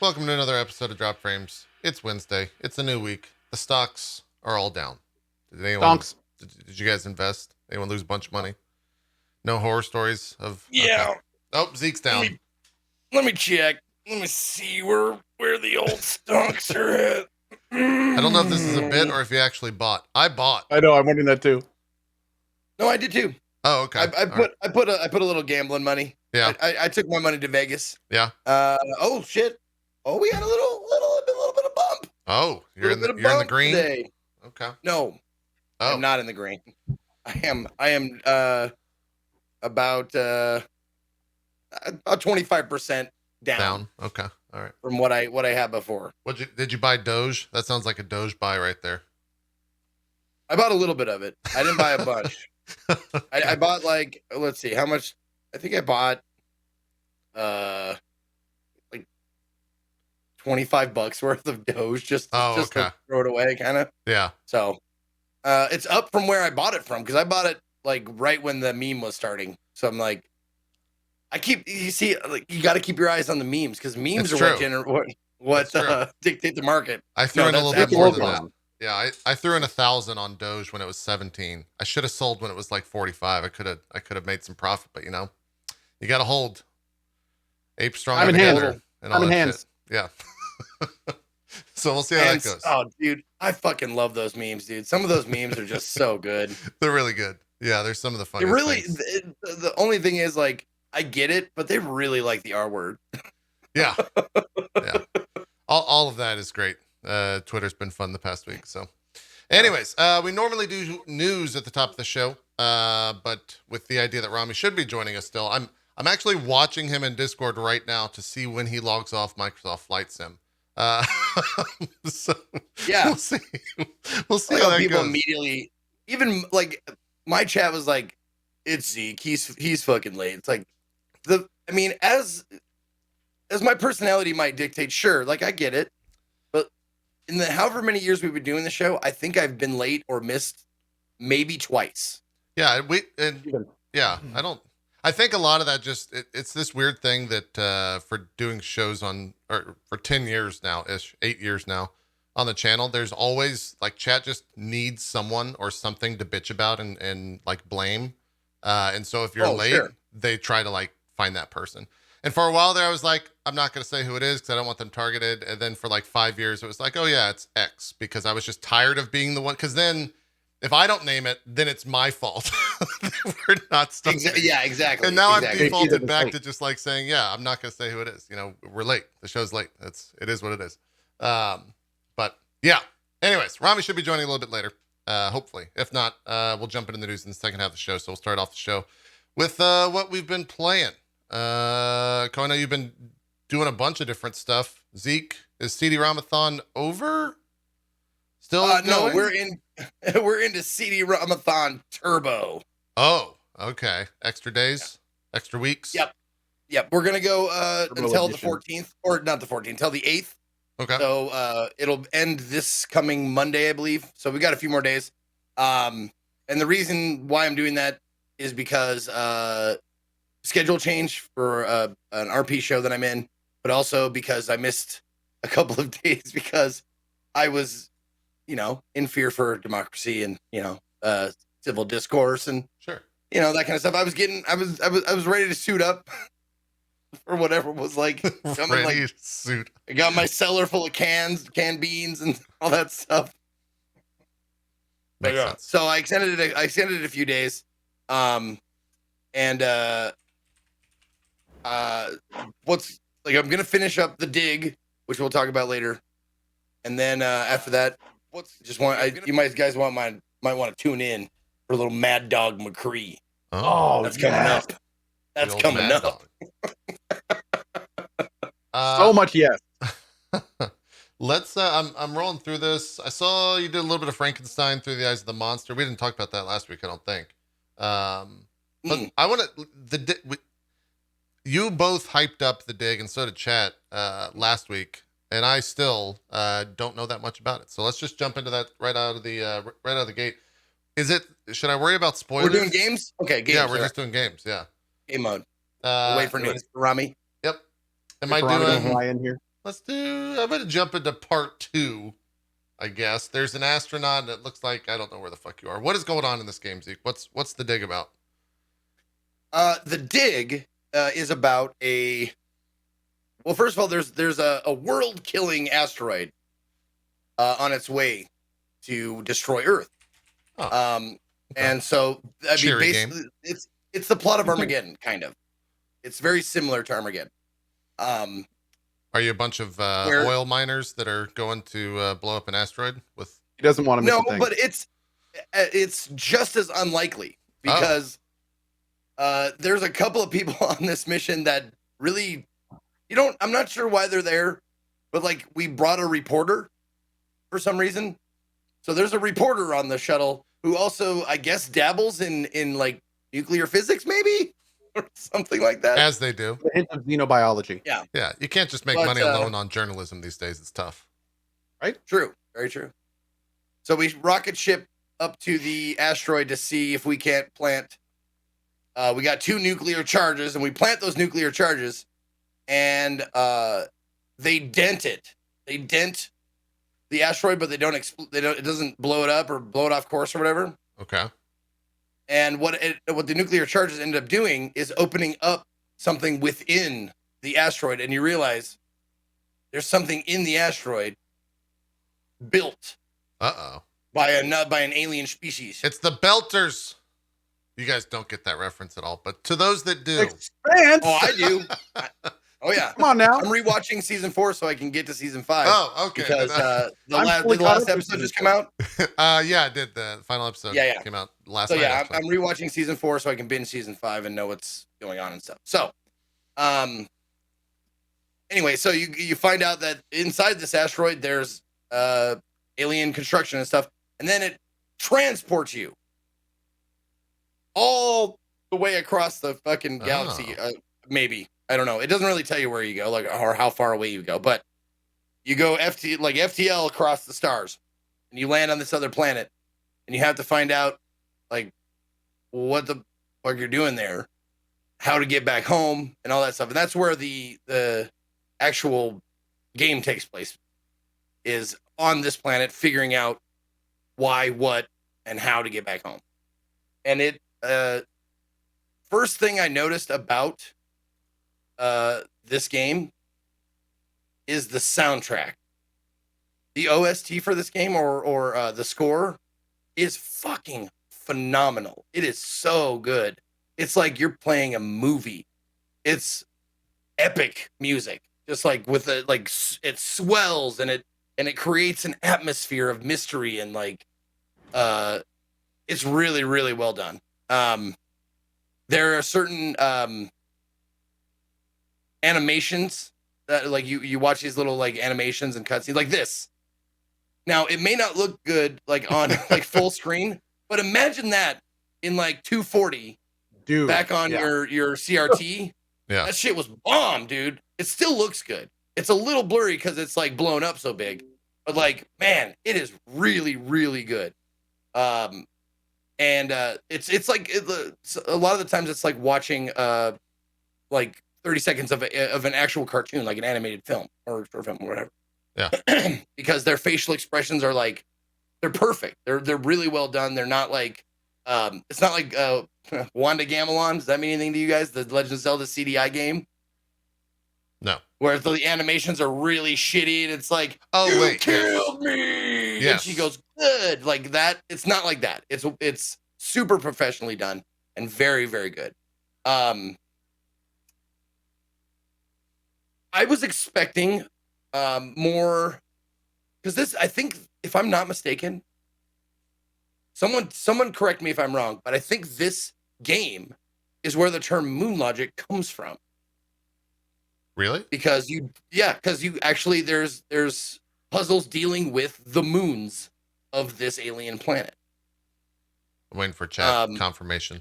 Welcome to another episode of Drop Frames. It's Wednesday. It's a new week. The stocks are all down. Did anyone? Did you guys invest? Anyone lose a bunch of money? No horror stories of. Yeah. Okay. Oh, Zeke's down. Let me check. Let me see where the old stocks are at. I don't know if this is a bit or if you actually bought. I bought. I know. I'm wondering that too. No, I did too. Oh, okay. I put a little gambling money. Yeah. I took my money to Vegas. Yeah. Oh shit. Oh, we had a little bit of bump. Oh, you're in the green today. Okay. No. Oh. I'm not in the green. I am about 25% down. Okay. All right. From what I had before. Did you buy Doge? That sounds like a Doge buy right there. I bought a little bit of it. I didn't buy a bunch. I bought let's see how much. I think I bought like $25 worth of Doge just to throw it away, kind of. Yeah. So it's up from where I bought it from because I bought it like right when the meme was starting. So I'm like, you got to keep your eyes on the memes because memes it's are what dictate the market. I threw in a little bit more than that. Yeah, I threw in 1,000 on Doge when it was 17. I should have sold when it was like 45. I could have made some profit, but you got to hold. Ape stronger together. I'm in hands. Yeah. So we'll see how that goes. Oh, dude, I fucking love those memes, dude. Some of those memes are just so good. They're really good. Yeah, there's some of the funniest things. The only thing is, like, I get it, but they really like the R word. Yeah. Yeah. All of that is great. Twitter's been fun the past week. So anyways, we normally do news at the top of the show. But with the idea that Rami should be joining us still, I'm actually watching him in Discord right now to see when he logs off Microsoft Flight Sim. So yeah, we'll see. We'll see how that people goes. Immediately, even like my chat was like, it's Zeke. He's fucking late. It's like as my personality might dictate, sure, like I get it. In the however many years we've been doing the show, I think I've been late or missed maybe twice. Yeah, I think a lot of that it's this weird thing that for doing shows for 10 years now, 8 years now on the channel, there's always like chat just needs someone or something to bitch about and like blame. And so if you're late, sure, they try to like find that person. And for a while there, I was like, I'm not going to say who it is because I don't want them targeted. And then for like 5 years, it was like, oh yeah, it's X, because I was just tired of being the one. Because then if I don't name it, then it's my fault. We're not stuck. Yeah, exactly. And now I'm defaulted back to just like saying, yeah, I'm not going to say who it is. We're late. The show's late. It is what it is. But yeah. Anyways, Rami should be joining a little bit later, hopefully. If not, we'll jump into the news in the second half of the show. So we'll start off the show with what we've been playing. Kono, you've been doing a bunch of different stuff. Zeke, is CD-ROMathon over? Still no, we're into CD-ROMathon Turbo. Oh, okay. Extra days, extra weeks. Yep. We're gonna go until the 14th, or not the 14th, until the 8th. Okay. So it'll end this coming Monday, I believe. So we got a few more days. And the reason why I'm doing that is because schedule change for an RP show that I'm in, but also because I missed a couple of days because I was, in fear for democracy and, civil discourse and sure, that kind of stuff. I was ready to suit up for whatever was like coming. Ready to suit. I got my cellar full of canned beans and all that stuff. Makes sense. So I extended it a few days. I'm gonna finish up the dig, which we'll talk about later, and then after that, you guys might want to tune in for a little Mad Dog McCree. Oh, that's coming up. That's coming up. So much yes. Let's. I'm rolling through this. I saw you did a little bit of Frankenstein through the eyes of the monster. We didn't talk about that last week, I don't think. But I want to. You both hyped up the dig, and so did chat last week, and I still don't know that much about it. So let's just jump into that right out of the gate. Should I worry about spoilers? We're doing games? Okay, games. Yeah, we're just doing games. Yeah. Game mode. Wait for news. Rami. Yep. Am I doing Ryan here? I'm going to jump into part 2, I guess. There's an astronaut that looks like, I don't know where the fuck you are. What is going on in this game, Zeke? What's the dig about? The dig is about well, first of all, there's a world-killing asteroid on its way to destroy Earth. Oh, okay. And so I mean, basically, game. It's the plot of Armageddon, kind of. It's very similar to Armageddon. Are you a bunch of oil miners that are going to blow up an asteroid with? He doesn't want to miss a thing. No, but it's just as unlikely because there's a couple of people on this mission that really I'm not sure why they're there, but like we brought a reporter for some reason. So there's a reporter on the shuttle who also, I guess, dabbles in like nuclear physics, maybe, or something like that. As they do. A hint of xenobiology. Yeah. Yeah. You can't just make money alone on journalism these days. It's tough. Right? True. Very true. So we rocket ship up to the asteroid to see if we can't plant. We got 2 nuclear charges, and we plant those nuclear charges, and they dent it. They dent the asteroid, but they don't it doesn't blow it up or blow it off course or whatever. Okay. And what the nuclear charges ended up doing is opening up something within the asteroid, and you realize there's something in the asteroid built by an alien species. It's the Belters. You guys don't get that reference at all, but to those that do. Expanse. Oh, I do. Oh yeah. Come on now. I'm rewatching season 4 so I can get to season 5. Oh, okay. Because the last episode just come out. Yeah, it did. The final episode came out last night. So yeah, I'm rewatching season 4 so I can binge season 5 and know what's going on and stuff. So, anyway, so you find out that inside this asteroid there's alien construction and stuff, and then it transports you all the way across the fucking galaxy. Maybe. I don't know. It doesn't really tell you where you go, like, or how far away you go, but you go FTL across the stars, and you land on this other planet, and you have to find out, like, what the fuck you're doing there, how to get back home, and all that stuff. And that's where the actual game takes place, is on this planet, figuring out why, what, and how to get back home. And it, first thing I noticed about this game is the soundtrack. The OST for this game or the score is fucking phenomenal. It is so good. It's like you're playing a movie. It's epic music. Just like with it, like it swells and it creates an atmosphere of mystery and like it's really, really well done. There are certain animations that like you watch these little like animations and cutscenes like this. Now it may not look good like on like full screen, but imagine that in like 240 back on your CRT. Yeah, that shit was bomb, dude. It still looks good. It's a little blurry because it's like blown up so big, but like, man, it is really, really good. And it's like a lot of the times it's like watching like 30 seconds of an actual cartoon, like an animated film or short film or whatever. Yeah. Because their facial expressions are like, they're perfect. They're really well done. They're not like, it's not like Wanda Gamelon. Does that mean anything to you guys? The Legend of Zelda CDI game? No. Where the animations are really shitty and it's like, oh, wait, killed me. Yes. And she goes, good. Like that. It's not like that. It's super professionally done and very, very good. I was expecting more, because this, I think, if I'm not mistaken, someone correct me if I'm wrong, but I think this game is where the term moon logic comes from. Really? Because you actually there's puzzles dealing with the moons of this alien planet. I'm waiting for chat confirmation.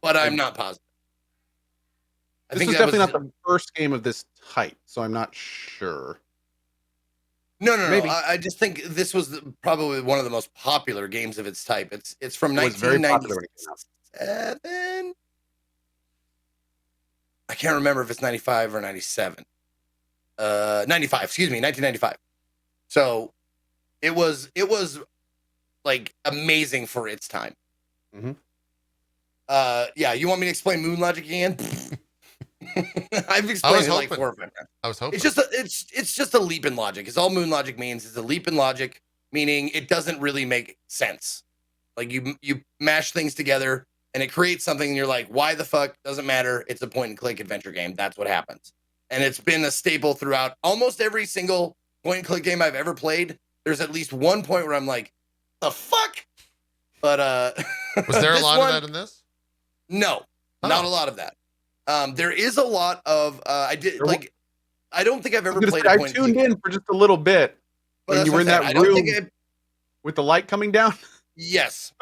But I'm not positive. This was definitely not the first game of this type, so I'm not sure. No. I just think this was probably one of the most popular games of its type. It's from 1997. I can't remember if it's 95 or 97. 95, excuse me, 1995. So it was like amazing for its time. Mm-hmm. Yeah, you want me to explain moon logic again? I've explained it like 4 or 5 times. I was hoping. It's just a leap in logic. It's all moon logic means is a leap in logic, meaning it doesn't really make sense. Like you mash things together and it creates something and you're like, why the fuck? Doesn't matter. It's a point and click adventure game. That's what happens. And it's been a staple throughout almost every single point and click game I've ever played. There's at least one point where I'm like, the fuck? But was there a lot of that in this? No, not a lot of that. There is a lot of I don't think I've ever played a point. I tuned in for just a little bit when you were in that room with the light coming down. Yes.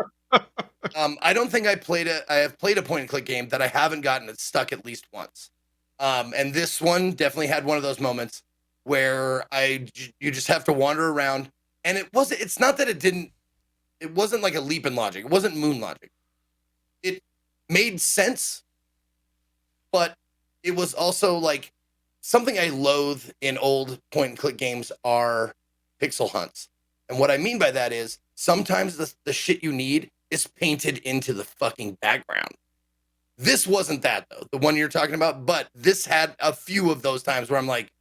I don't think I have played a point and click game that I haven't gotten it stuck at least once. And this one definitely had one of those moments where you just have to wander around, and it wasn't like a leap in logic. It wasn't moon logic. It made sense, but it was also like something I loathe in old point and click games are pixel hunts. And what I mean by that is sometimes the shit you need is painted into the fucking background. This wasn't that though, the one you're talking about, but this had a few of those times where I'm like,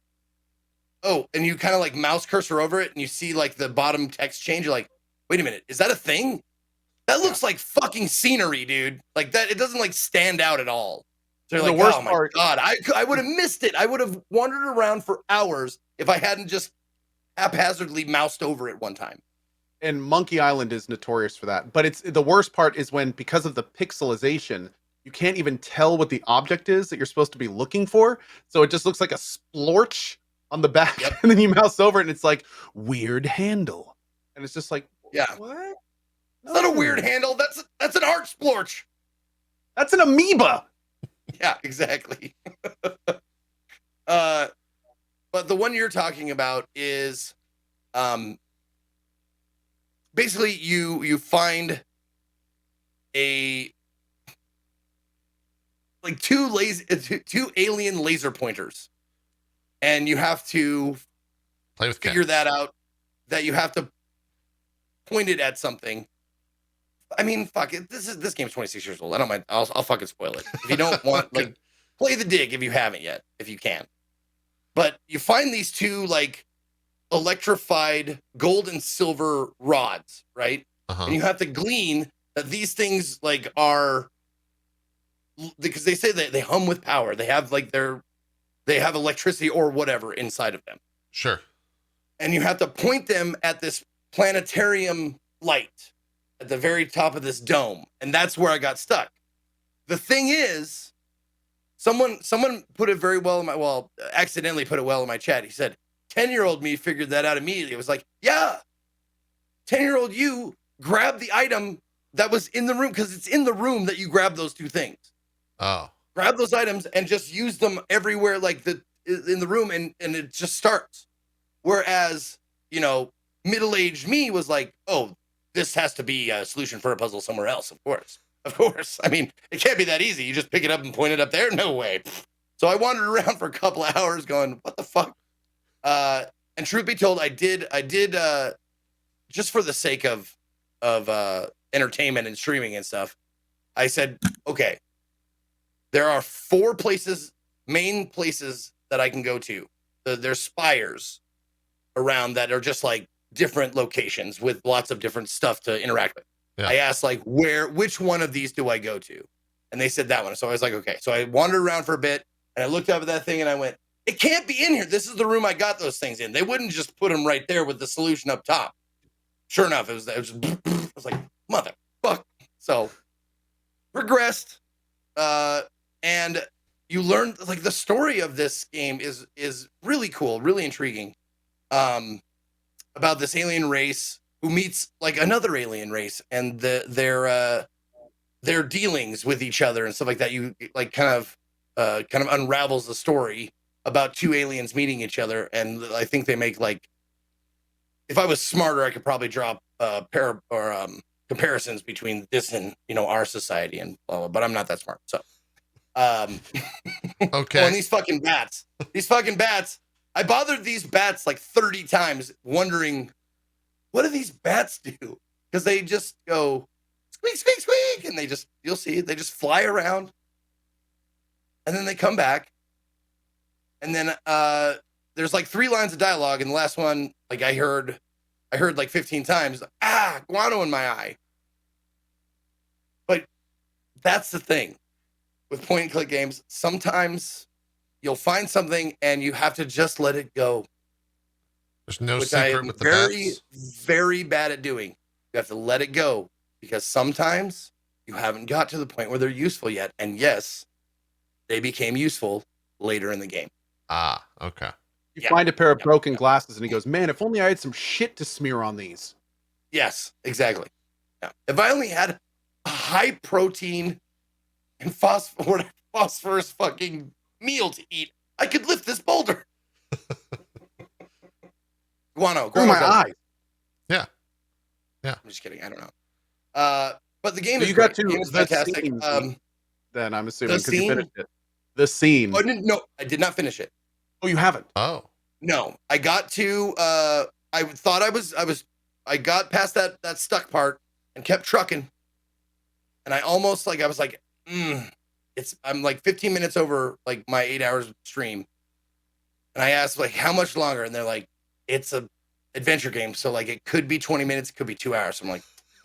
oh, and you kind of like mouse cursor over it and you see like the bottom text change. You're like, wait a minute, is that a thing? That looks like fucking scenery, dude. Like that, it doesn't like stand out at all. So you're like, oh my God, I would have missed it. I would have wandered around for hours if I hadn't just haphazardly moused over it one time. And Monkey Island is notorious for that. But it's the worst part is when, because of the pixelization, you can't even tell what the object is that you're supposed to be looking for. So it just looks like a splorch on the back. Yep. And then you mouse over it and it's like, weird handle. And it's just like, yeah, what? It's not a weird handle. That's an art splorch. That's an amoeba. Yeah, exactly. But the one you're talking about is basically you find a like two alien laser pointers, and you have to figure that out, that you have to point it at something. I mean, fuck it. This game's 26 years old. I don't mind. I'll fucking spoil it. If you don't want, like, play the dig if you haven't yet, if you can. But you find these two like electrified gold and silver rods, right? Uh-huh. And you have to glean that these things like are, because they say that they hum with power. They have like they have electricity or whatever inside of them. Sure. And you have to point them at this planetarium light at the very top of this dome. And that's where I got stuck. The thing is, someone put it very well accidentally put it well in my chat. He said, 10-year-old me figured that out immediately. It was like, yeah, 10-year-old you grabbed the item that was in the room, because it's in the room that you grab those two things. Oh. Grab those items and just use them everywhere, like in the room, and it just starts. Whereas, middle-aged me was like, oh, this has to be a solution for a puzzle somewhere else, of course. Of course. I mean, it can't be that easy. You just pick it up and point it up there? No way. So I wandered around for a couple of hours going, what the fuck? And truth be told, I did just for the sake of entertainment and streaming and stuff, I said, okay, there are 4 main places that I can go to. There's spires around that are just like different locations with lots of different stuff to interact with. Yeah. I asked like, which one of these do I go to? And they said that one. So I was like, okay. So I wandered around for a bit and I looked up at that thing and I went, it can't be in here. This is the room I got those things in. They wouldn't just put them right there with the solution up top. Sure enough, it was like, motherfuck. So progressed. And you learn like the story of this game is really cool, really intriguing. About this alien race who meets like another alien race and their dealings with each other and stuff like that. You like kind of unravels the story about 2 aliens meeting each other. And I think they make like, if I was smarter, I could probably draw comparisons between this and, our society and blah, blah, but I'm not that smart. So, okay. Oh, and these fucking bats, I bothered these bats like 30 times, wondering what do these bats do? Because they just go squeak, squeak, squeak, and you'll see, they just fly around, and then they come back, and then there's like 3 lines of dialogue, and the last one, like I heard like 15 times, guano in my eye. But that's the thing with point and click games. Sometimes you'll find something and you have to just let it go. There's no which I secret am with the very, bats. very bad at doing. You have to let it go because sometimes you haven't got to the point where they're useful yet. And yes, they became useful later in the game. Ah, okay. You find a pair of broken glasses, and he goes, "Man, if only I had some shit to smear on these." Yes, exactly. Yeah. If I only had a high protein and phosphorus fucking meal to eat, I could lift this boulder. Guano Through my eyes. Yeah. I'm just kidding. I don't know. But the game So is you got great. to The game is the fantastic. scene, then I'm assuming the because you scene? finished it. The scene. Oh, no, I did not finish it. Oh, you haven't. Oh. No, I got to. I thought I got past that stuck part and kept trucking, and I almost I was like, I'm like 15 minutes over like my 8 hours stream, and I asked like how much longer, and they're like, it's a adventure game, so like it could be 20 minutes, it could be 2 hours. So I'm like,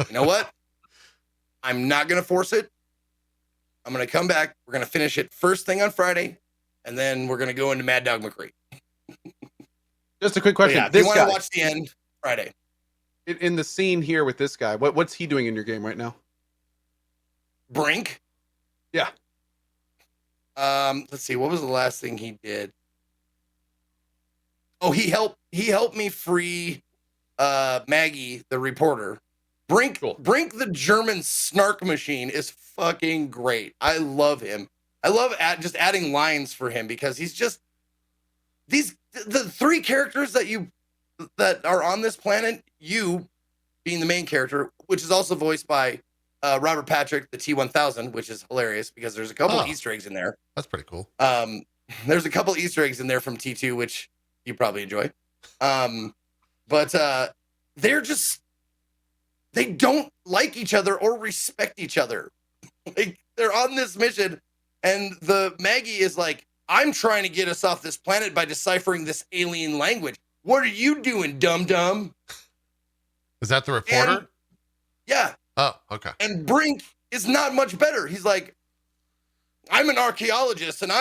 you know what? I'm not gonna force it. I'm gonna come back. We're gonna finish it first thing on Friday, and then we're gonna go into Mad Dog McCree. Just a quick question. Yeah, if This you want guy to watch the end Friday. in the scene here with this guy, what's he doing in your game right now? Brink. Yeah. Let's see. What was the last thing he did? Oh, he helped me free Maggie, the reporter. Brink, Cool. Brink, the German snark machine is fucking great. I love him. I love just adding lines for him because he's just the 3 characters that are on this planet. You being the main character, which is also voiced by Robert Patrick, the T-1000, which is hilarious because there's a couple of Easter eggs in there. That's pretty cool. There's a couple Easter eggs in there from T2, which you probably enjoy. But they don't like each other or respect each other. Like they're on this mission, and the Maggie is like, I'm trying to get us off this planet by deciphering this alien language. What are you doing, dum-dum? Is that the reporter? Yeah. Oh, okay. And Brink is not much better. He's like, I'm an archaeologist, and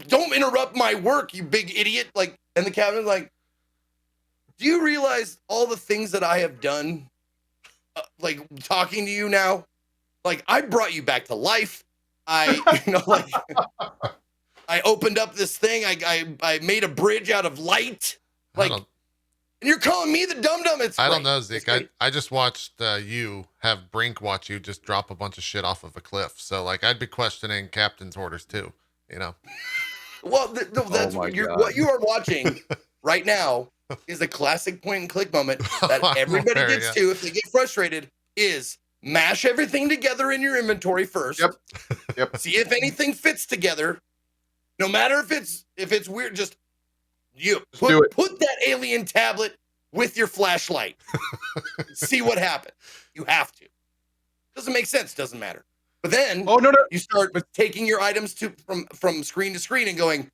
don't interrupt my work, you big idiot. Like, and the captain's like, do you realize all the things that I have done? Like talking to you now, like I brought you back to life. I opened up this thing. I made a bridge out of light. Like, and you're calling me the dum-dum. I don't know, Zeke. I just watched you have Brink watch you just drop a bunch of shit off of a cliff. So like, I'd be questioning captain's orders too, you know? Well, that's what you are watching right now is a classic point and click moment that everybody gets to if they get frustrated is mash everything together in your inventory first. Yep. See if anything fits together. No matter if it's weird, just put that alien tablet with your flashlight. See what happens. You have to. Doesn't make sense. Doesn't matter. But then you start taking your items from screen to screen and going,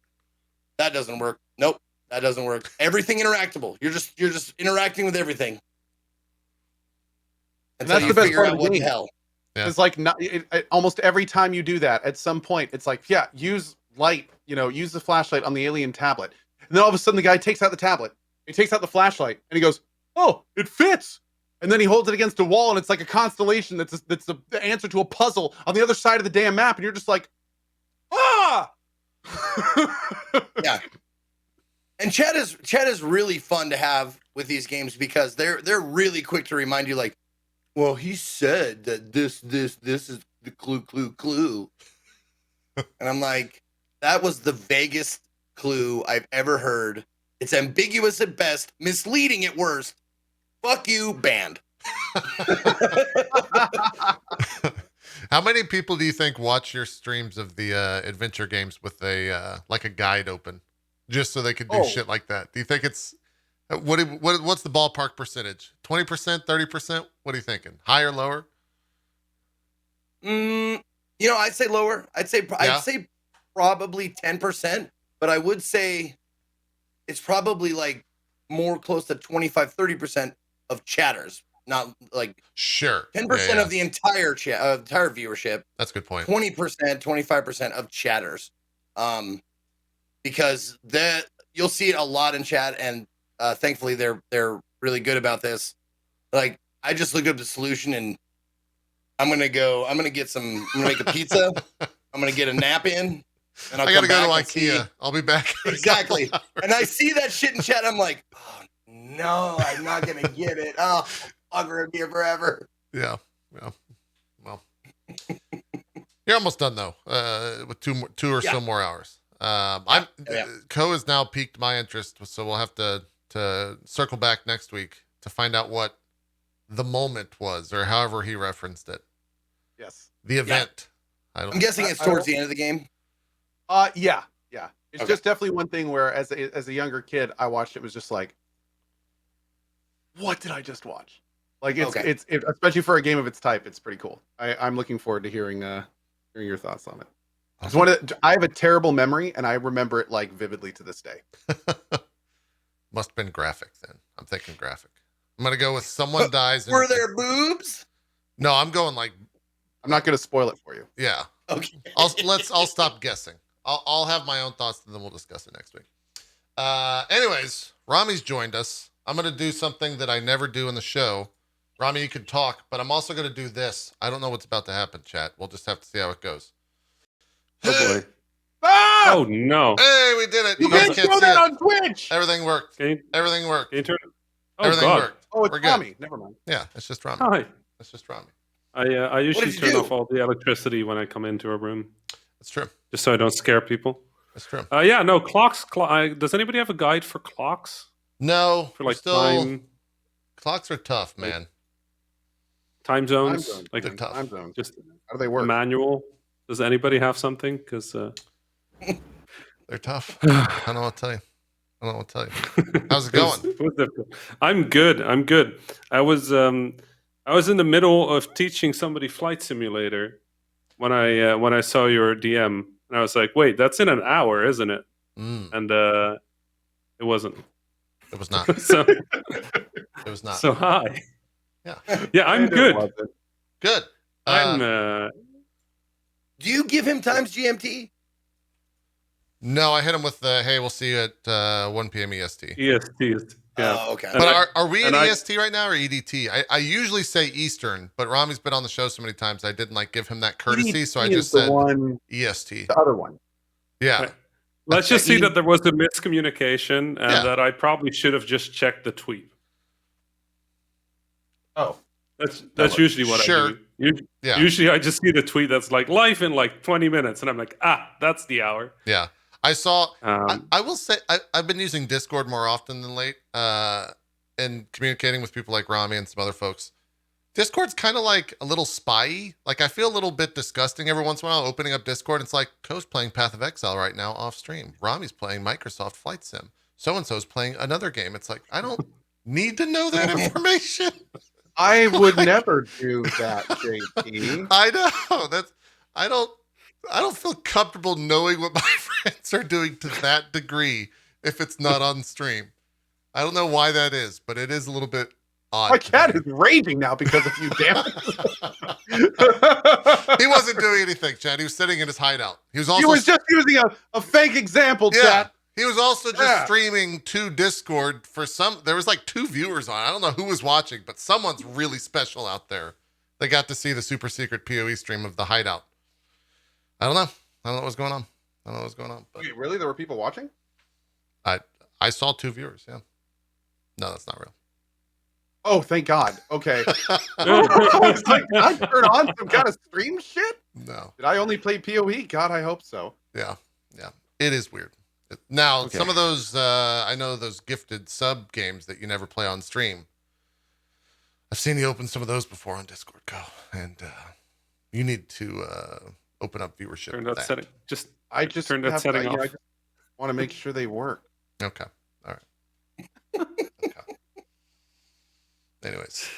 that doesn't work. Nope, that doesn't work. Everything interactable. You're just interacting with everything. And that's the best part of the game. What the hell. Yeah. It's like almost every time you do that, at some point, it's like, yeah, use light. Use the flashlight on the alien tablet. And then all of a sudden, the guy takes out the tablet. He takes out the flashlight, and he goes, "Oh, it fits." And then he holds it against a wall, and it's like a constellation that's the answer to a puzzle on the other side of the damn map, and you're just like, ah! Yeah. And chat is really fun to have with these games because they're really quick to remind you, like, well, he said that this is the clue. And I'm like, that was the vaguest clue I've ever heard. It's ambiguous at best, misleading at worst. Fuck you, banned. How many people do you think watch your streams of the adventure games with a like a guide open? just so they could do Oh. shit like that? Do you think it's what's the ballpark percentage? 20%, 30%? What are you thinking? Higher, lower? I'd say lower. I'd say probably 10%, but I would say it's probably like more close to 25-30% of chatters, not like Sure. 10% of the entire entire viewership. That's a good point. 20%, 25% of chatters. Because you'll see it a lot in chat, and thankfully they're really good about this. Like, I just looked up the solution, and I'm gonna make a pizza. I'm gonna get a nap in, and I gotta go to IKEA. I'll be back. Exactly. And I see that shit in chat. I'm like, oh no, I'm not gonna get it. Oh, I'll be here forever. Yeah. Well, you're almost done though. With two or so more hours. Co has now piqued my interest, so we'll have to circle back next week to find out what the moment was, or however he referenced it. Yes. The event. I'm guessing it's towards the end of the game. Yeah. It's just definitely one thing where, as a younger kid, I watched it, was just like, what did I just watch? Like, it's especially for a game of its type, it's pretty cool. I'm looking forward to hearing your thoughts on it. I have a terrible memory, and I remember it like vividly to this day. Must have been graphic then. I'm thinking graphic. I'm gonna go with someone dies. Were there boobs? No, I'm going like. I'm not gonna spoil it for you. Yeah. Okay. I'll stop guessing. I'll have my own thoughts, and then we'll discuss it next week. Anyways, Rami's joined us. I'm gonna do something that I never do in the show. Rami, you can talk, but I'm also gonna do this. I don't know what's about to happen, chat. We'll just have to see how it goes. Oh boy. Ah! Oh no. Hey, we did it. You can't show that on Twitch. Everything worked. Everything worked. Can you turn it? Oh, Everything God. worked. Oh, it's We're good. Rami. Never mind. Yeah, it's just Rami. Hi. It's just Rami. I usually did you turn do? off all the electricity when I come into a room, That's true. just so I don't scare people. That's true. Yeah, no, clocks. Does anybody have a guide for clocks? No, For like still, clocks are tough, man. time zones? Time zone. Like They're tough. Time zones. just How do they a work? manual? Does anybody have something? Because They're tough. I don't know what to tell you. How's it going? It was difficult. I'm good. I was in the middle of teaching somebody Flight Simulator when I saw your DM, and I was like, "Wait, that's in an hour, isn't it?" And it wasn't. It was not. So It was not. so hi. Yeah. I'm good. Good. I'm. Do you give him times GMT? No, I hit him with the, hey, we'll see you at 1 p.m. EST. EST. Yeah. Oh, okay. But are we in EST right now or EDT? I usually say Eastern, but Rami's been on the show so many times I didn't like give him that courtesy, so I just said EST. The other one. Yeah. Right. Let's just see that there was a miscommunication and Yeah. that I probably should have just checked the tweet. Oh. That's usually what I do. Yeah. Usually I just see the tweet that's like live in like 20 minutes and I'm like, that's the hour. Yeah. I saw, Um, I will say, I've been using Discord more often than late and communicating with people like Rami and some other folks. Discord's kind of like a little spy-y. Like, I feel a little bit disgusting every once in a while opening up Discord. It's like, Co's playing Path of Exile right now off stream. Rami's playing Microsoft Flight Sim. So-and-so's playing another game. It's like, I don't need to know that information. I would never do that, JP. I know. I don't feel comfortable knowing what my friends are doing to that degree if it's not on stream. I don't know why that is, but it is a little bit odd. My cat is raging now because of you, damn He wasn't doing anything, Chad. He was sitting in his hideout. He was just using a fake example, yeah. chat. He was also just streaming to Discord for there was like 2 viewers on. I don't know who was watching, but someone's really special out there. They got to see the super secret PoE stream of the hideout. I don't know what was going on. But Wait, really? There were people watching? I saw 2 viewers, yeah. No, that's not real. Oh, thank God. Okay. I was like, did I turn on some kind of stream shit? No. Did I only play PoE? God, I hope so. Yeah. It is weird. Now, some of those, I know those gifted sub games that you never play on stream. I've seen you open some of those before on Discord, Go, and you need to open up viewership. Turn that setting. I just turn that setting off. Want to make sure they work. Okay. All right. Okay. Anyways.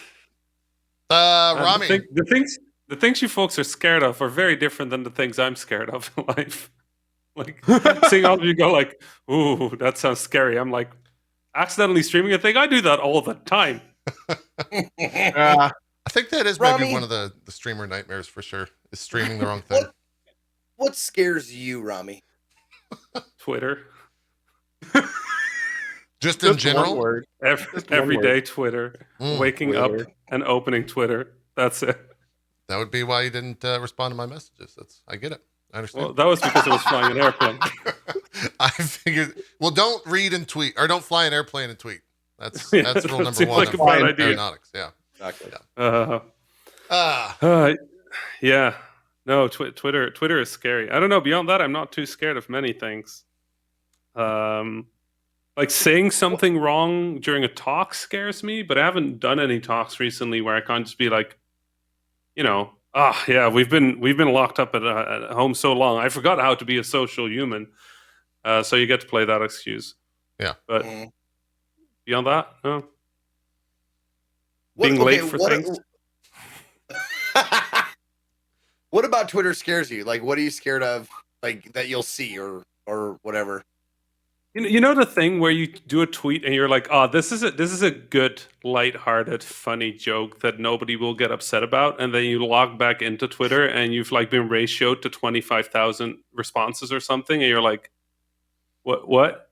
Rami. The things you folks are scared of are very different than the things I'm scared of in life. Like seeing all of you go like, "Ooh, that sounds scary." I'm like, accidentally streaming a thing. I do that all the time. I think that is maybe Rami, one of the streamer nightmares for sure. Is streaming the wrong thing. What scares you, Rami? Twitter. Just in general. One word. Every day, Twitter. Waking Twitter. up and opening Twitter. That's it. That would be why you didn't respond to my messages. I get it. I understand. Well, that was because I was flying an airplane. I figured. Well, don't read and tweet, or don't fly an airplane and tweet. That's rule number seems one like of a bad idea. aeronautics. Yeah. Exactly. Yeah. No, Twitter is scary. I don't know. Beyond that, I'm not too scared of many things. Like saying something wrong during a talk scares me, but I haven't done any talks recently where I can't just be like, we've been locked up at home so long. I forgot how to be a social human. So you get to play that excuse. Yeah. But beyond that, no. Being late for things. What about Twitter scares you? Like, what are you scared of? Like that you'll see or whatever. You know the thing where you do a tweet and you're like, "Oh, this is a good, lighthearted, funny joke that nobody will get upset about," and then you log back into Twitter and you've like been ratioed to 25,000 responses or something, and you're like, "What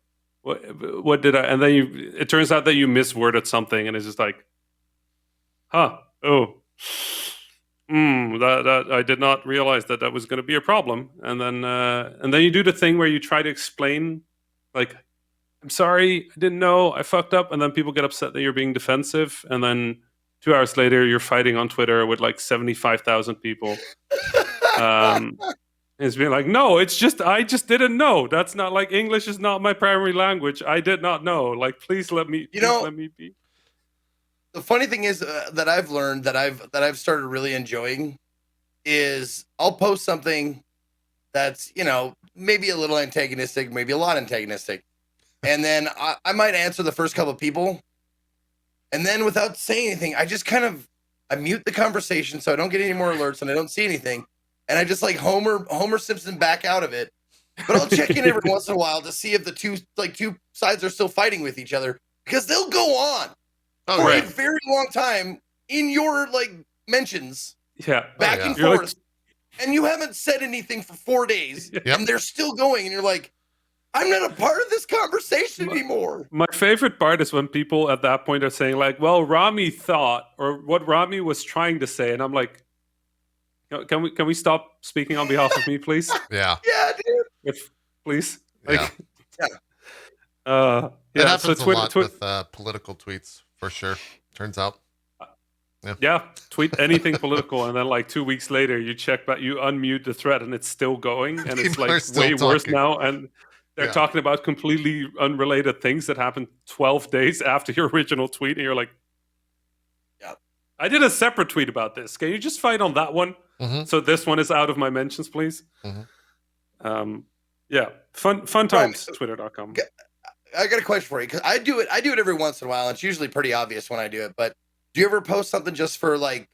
did I?" And then it turns out that you misworded something, and it's just like, that I did not realize that was going to be a problem, and then you do the thing where you try to explain. Like, I'm sorry, I didn't know, I fucked up, and then people get upset that you're being defensive, and then 2 hours later you're fighting on Twitter with like 75,000 people. It's being like, no, I just didn't know. That's not like English is not my primary language. I did not know. Like, please let me be. The funny thing is that I've learned that I've started really enjoying is I'll post something that's, maybe a little antagonistic, maybe a lot antagonistic. And then I might answer the first couple of people. And then without saying anything, I just I mute the conversation so I don't get any more alerts and I don't see anything. And I just like Homer Simpson back out of it. But I'll check in every once in a while to see if the two sides are still fighting with each other, because they'll go on for a very long time in your mentions. Yeah. Back and forth. And you haven't said anything for 4 days, and they're still going, and you're like, I'm not a part of this conversation anymore. My favorite part is when people at that point are saying like, well, Rami thought, or what Rami was trying to say, and I'm like, can we stop speaking on behalf of me, please? Yeah. Yeah, dude. Please. Yeah. It happens a lot with political tweets, for sure. Turns out. Yeah, tweet anything political, and then like 2 weeks later, you check back, you unmute the thread, and it's still going, and it's like way worse now. And they're talking about completely unrelated things that happened 12 days after your original tweet, and you're like, "Yeah, I did a separate tweet about this. Can you just fight on that one? Mm-hmm. So this one is out of my mentions, please." Mm-hmm. Yeah, fun times. Twitter.com. I got a question for you, because I do it every once in a while. And it's usually pretty obvious when I do it, but. Do you ever post something just for like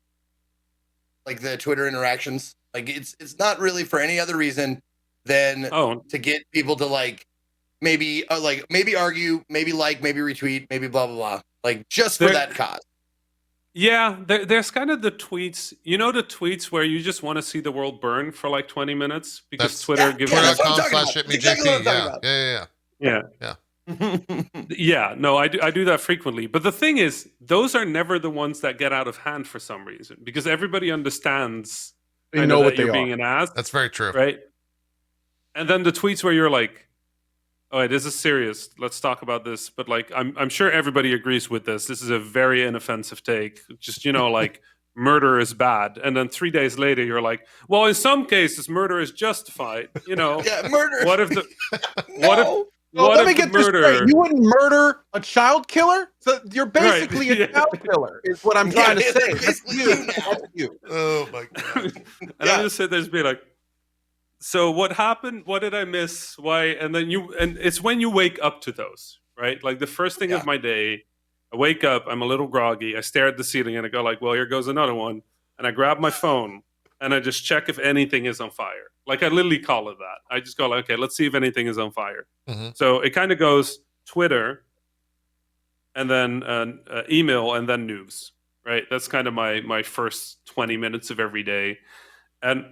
the Twitter interactions? Like it's not really for any other reason than to get people to maybe argue, maybe maybe retweet, maybe blah blah blah. Like just for that cause. Yeah, there's kind of the tweets. You know the tweets where you just want to see the world burn for like 20 minutes because Twitter gives you Twitter.com/itmeJP. Yeah. Yeah, no, I do that frequently. But the thing is, those are never the ones that get out of hand for some reason, because everybody understands they know what you're they being are. an ass. That's very true. Right? And then the tweets where you're like, all right, this is serious. Let's talk about this. But like, I'm sure everybody agrees with this. This is a very inoffensive take. Just, like murder is bad. And then 3 days later, you're like, well, in some cases, murder is justified. Yeah, murder. What if the... No. What if... Well, let me get this straight. You wouldn't murder a child killer? So you're basically a child killer, is what I'm trying to say. Basically you. Oh my god. And I'm just sitting there just be like, So what happened? What did I miss? Why? And it's when you wake up to those, right? Like the first thing of my day, I wake up, I'm a little groggy, I stare at the ceiling and I go like, well, here goes another one. And I grab my phone and I just check if anything is on fire. Like I literally call it that. I just go like, okay, let's see if anything is on fire. Mm-hmm. So it kind of goes Twitter and then email and then news, right? That's kind of my first 20 minutes of every day. And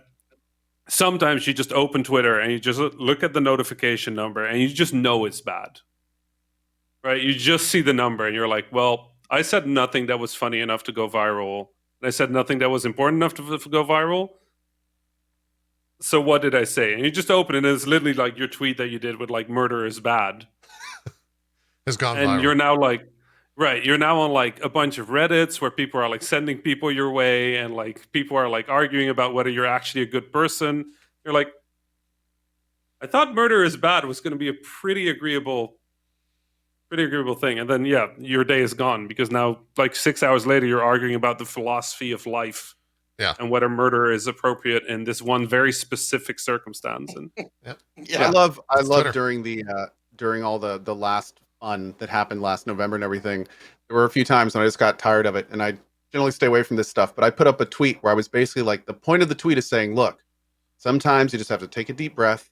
sometimes you just open Twitter and you just look at the notification number and you just know it's bad, right? You just see the number and you're like, well, I said nothing that was funny enough to go viral. And I said nothing that was important enough to go viral. So what did I say? And you just open it and it's literally like your tweet that you did with like murder is bad. Has gone and viral. You're now like, right, you're now on like a bunch of Reddits where people are like sending people your way and like people are like arguing about whether you're actually a good person. You're like, I thought murder is bad was going to be a pretty agreeable thing. And then, yeah, your day is gone because now like 6 hours later, you're arguing about the philosophy of life. Yeah. And whether murder is appropriate in this one very specific circumstance. And I love Twitter. during all the last fun that happened last November and everything. There were a few times when I just got tired of it, and I generally stay away from this stuff. But I put up a tweet where I was basically like, the point of the tweet is saying, look, sometimes you just have to take a deep breath,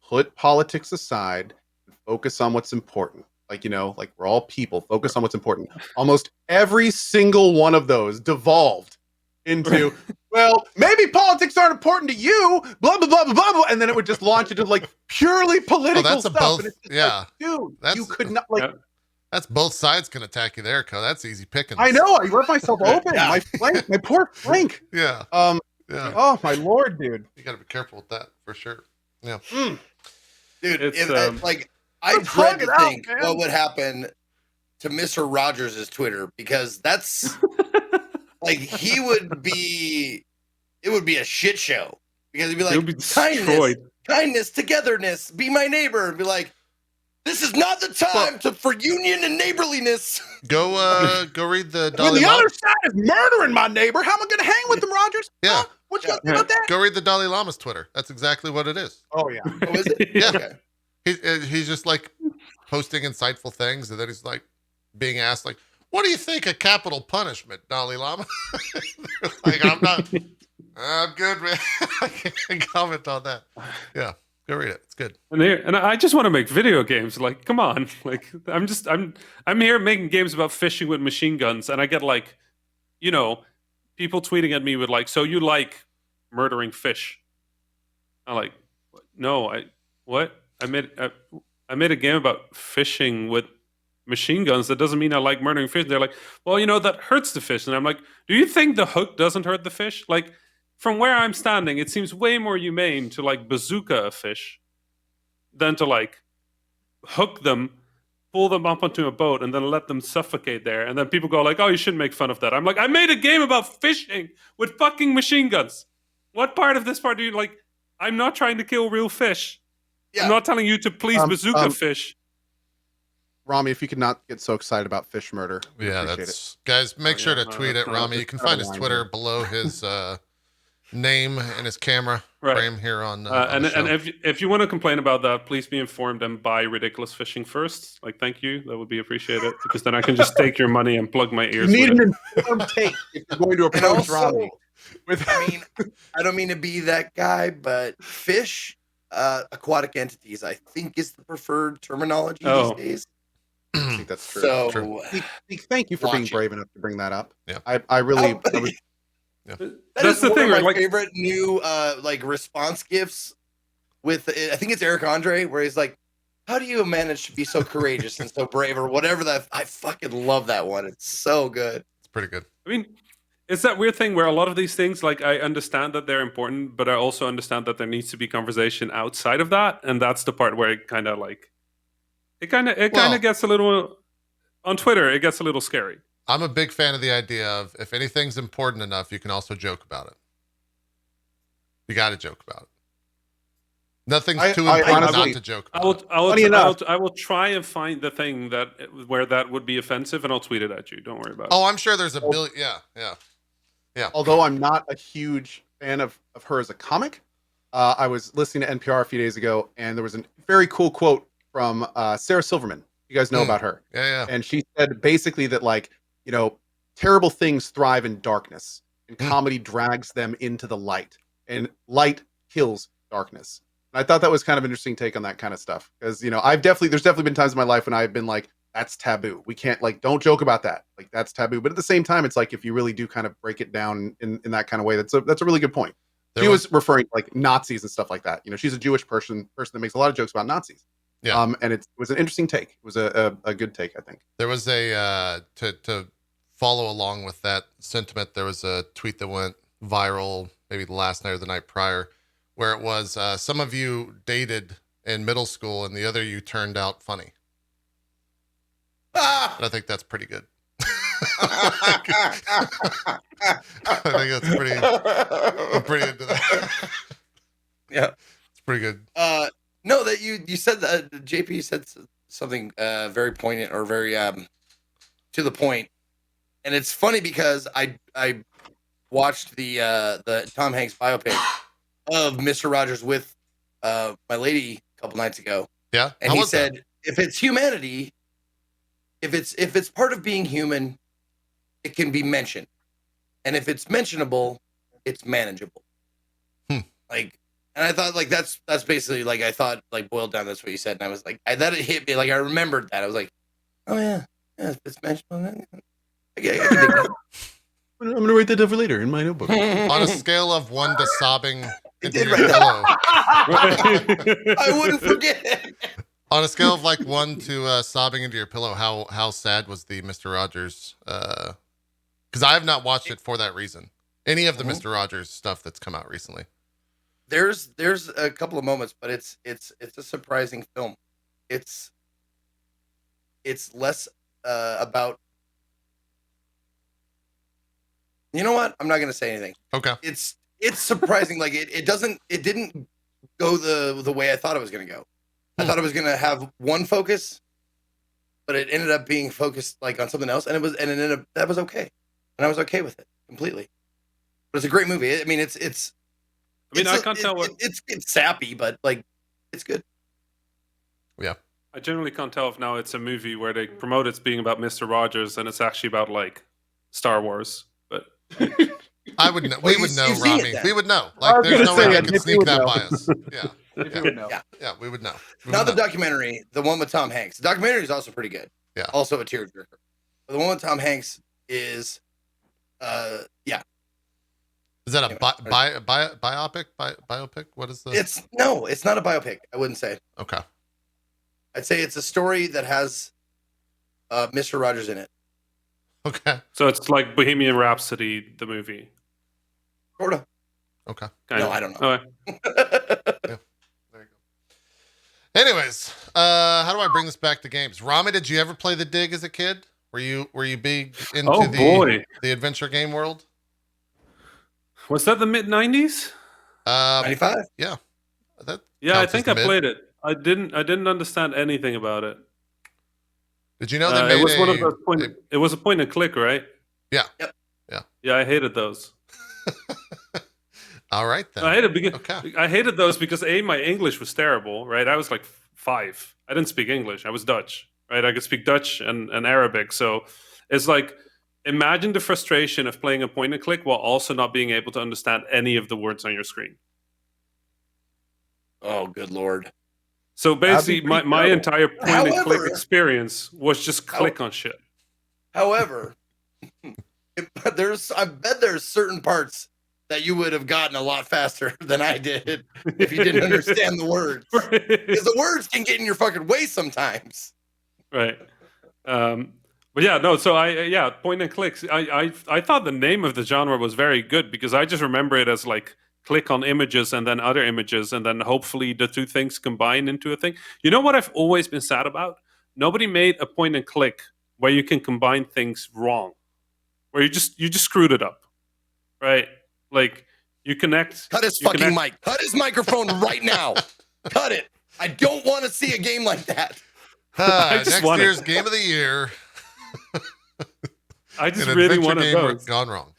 put politics aside, and focus on what's important. Like, you know, like we're all people, focus on what's important. Almost every single one of those devolved into, well, maybe politics aren't important to you, blah, blah, blah, blah, blah, blah. And then it would just launch into like purely political that's stuff. both, And it's just yeah. like, dude, That's, you could not, like, that's both sides can attack you there, Co. That's easy pickings. I know, I left myself open. My flank, my poor flank. Yeah. Yeah. Oh, my Lord, dude. You got to be careful with that for sure. Yeah. Dude, It's, like, I dread to think what would happen to Mr. Rogers' Twitter, because that's like it would be a shit show, because he'd be like, kindness, togetherness, be my neighbor, and be like, this is not the time for union and neighborliness. Go read the Dalai When the Lama. other side is murdering my neighbor, how am I going to hang with them, Rogers? Yeah. Huh? What you got to say about that? Go read the Dalai Lama's Twitter. That's exactly what it is. Oh, yeah. Oh, is it? Yeah. Okay. He's just like posting insightful things, and then he's like being asked like, what do you think of capital punishment, Dalai Lama? Like, I'm good, man. I can't comment on that. Yeah, go read it. It's good. And I just want to make video games. Like, come on. Like, I'm here making games about fishing with machine guns, and I get like, you know, people tweeting at me with like, so you like murdering fish? I'm like, no, I made a game about fishing with machine guns. That doesn't mean I like murdering fish. They're like, well, you know, that hurts the fish. And I'm like, do you think the hook doesn't hurt the fish? Like, from where I'm standing, it seems way more humane to like bazooka a fish than to like hook them, pull them up onto a boat, and then let them suffocate there. And then people go like, oh, you shouldn't make fun of that. I'm like, I made a game about fishing with fucking machine guns. What part of this part do you like? I'm not trying to kill real fish. Yeah. I'm not telling you to please bazooka fish. Rami, if you could not get so excited about fish murder. Yeah, that's guys. Make sure to tweet it, Rami. You can find his Twitter below his name and his camera frame here on. And if you want to complain about that, please be informed and buy Ridiculous Fishing first. Like, thank you. That would be appreciated, because then I can just take your money and plug my ears. You need an informed take if you're going to approach Rami. I don't mean to be that guy, but fish, aquatic entities, I think is the preferred terminology these days. I think that's true. So, true. Thank you for being brave enough to bring that up. Yeah, I really. That's the thing. One of my favorite new like response gifs with I think it's Eric Andre, where he's like, "How do you manage to be so courageous and so brave?" or whatever that. I fucking love that one. It's so good. It's pretty good. I mean, it's that weird thing where a lot of these things, like, I understand that they're important, but I also understand that there needs to be conversation outside of that, and that's the part where it kind of like. It kind of gets a little on Twitter. It gets a little scary. I'm a big fan of the idea of if anything's important enough, you can also joke about it. You got to joke about it. Nothing's too important not to joke about. I will try and find the thing where that would be offensive, and I'll tweet it at you. Don't worry about it. Oh, I'm sure there's a billion. Yeah. Although I'm not a huge fan of her as a comic, I was listening to NPR a few days ago, and there was a very cool quote from Sarah Silverman. You guys know about her. Yeah. And she said basically that, like, terrible things thrive in darkness, and comedy drags them into the light, and light kills darkness. And I thought that was kind of an interesting take on that kind of stuff. Because, there's definitely been times in my life when I've been like, that's taboo. We can't, like, don't joke about that. Like, that's taboo. But at the same time, it's like, if you really do kind of break it down in that kind of way, that's a really good point. She was referring to, like, Nazis and stuff like that. She's a Jewish person that makes a lot of jokes about Nazis. Yeah. And it was an interesting take. It was a good take, I think. There was to follow along with that sentiment, there was a tweet that went viral maybe the last night or the night prior, where it was some of you dated in middle school and the other you turned out funny. And I think that's pretty good. I think that's pretty. I'm pretty into that. Yeah, it's pretty good. No, that you said that JP said something very poignant or very to the point, and it's funny because I watched the Tom Hanks biopic of Mr. Rogers with my lady a couple nights ago. Yeah, and he said if it's humanity, if it's part of being human, it can be mentioned, and if it's mentionable, it's manageable. Like. And I thought, like, that's basically, like, I thought, like, boiled down, that's what you said. And I was like, that hit me. Like, I remembered that. I was like, oh, yeah, it's mentioned. I can dig that. I'm going to write that down for later in my notebook. On a scale of 1 to sobbing into your write pillow. I wouldn't forget. On a scale of, like, 1 to sobbing into your pillow, how sad was the Mr. Rogers? Because I have not watched it for that reason. Any of the Mr. Rogers stuff that's come out recently. There's a couple of moments, but it's a surprising film. It's less about. You know what? I'm not going to say anything. Okay. It's surprising. Like it didn't go the way I thought it was going to go. I thought it was going to have one focus, but it ended up being focused like on something else, and it ended up that was okay, and I was okay with it completely. But it's a great movie. I mean, it's. I can't tell what it's sappy, but like it's good. Yeah, I generally can't tell if now it's a movie where they promote it's being about Mr. Rogers and it's actually about like Star Wars. But I would know. We would know, Rami. We would know. Like, there's no way you could sneak that by us. Yeah, we would know. Now the documentary, the one with Tom Hanks. The documentary is also pretty good. Yeah, also a tearjerker. But the one with Tom Hanks is, yeah. Is that a biopic? Biopic? What is the? It's not a biopic. I wouldn't say. Okay. I'd say it's a story that has Mr. Rogers in it. Okay. So it's like Bohemian Rhapsody, the movie. Sorta. Okay. No, I don't know. Okay. Yeah. There you go. Anyways, how do I bring this back to games? Rami, did you ever play The Dig as a kid? Were you big into the adventure game world? Was that the mid-90s? 95? Yeah. I think I played it. I didn't understand anything about it. Did you know they made it was one of those it was a point and click, right? Yeah. Yep. Yeah. Yeah, I hated those. All right then. I hated those because my English was terrible, right? I was like 5. I didn't speak English. I was Dutch, right? I could speak Dutch and Arabic. So it's like, imagine the frustration of playing a point and click while also not being able to understand any of the words on your screen. Oh, good Lord. So basically, my entire point and click experience was just click on shit. However, I bet there's certain parts that you would have gotten a lot faster than I did if you didn't understand the words. Because the words can get in your fucking way sometimes. Right. But yeah, no. So point and clicks. I thought the name of the genre was very good because I just remember it as like click on images and then other images and then hopefully the two things combine into a thing. You know what I've always been sad about? Nobody made a point and click where you can combine things wrong, where you just screwed it up, right? Like you connect. Cut his fucking mic. Cut his microphone right now. Cut it. I don't want to see a game like that. Next year's game of the year. I just really wanted those. Gone wrong.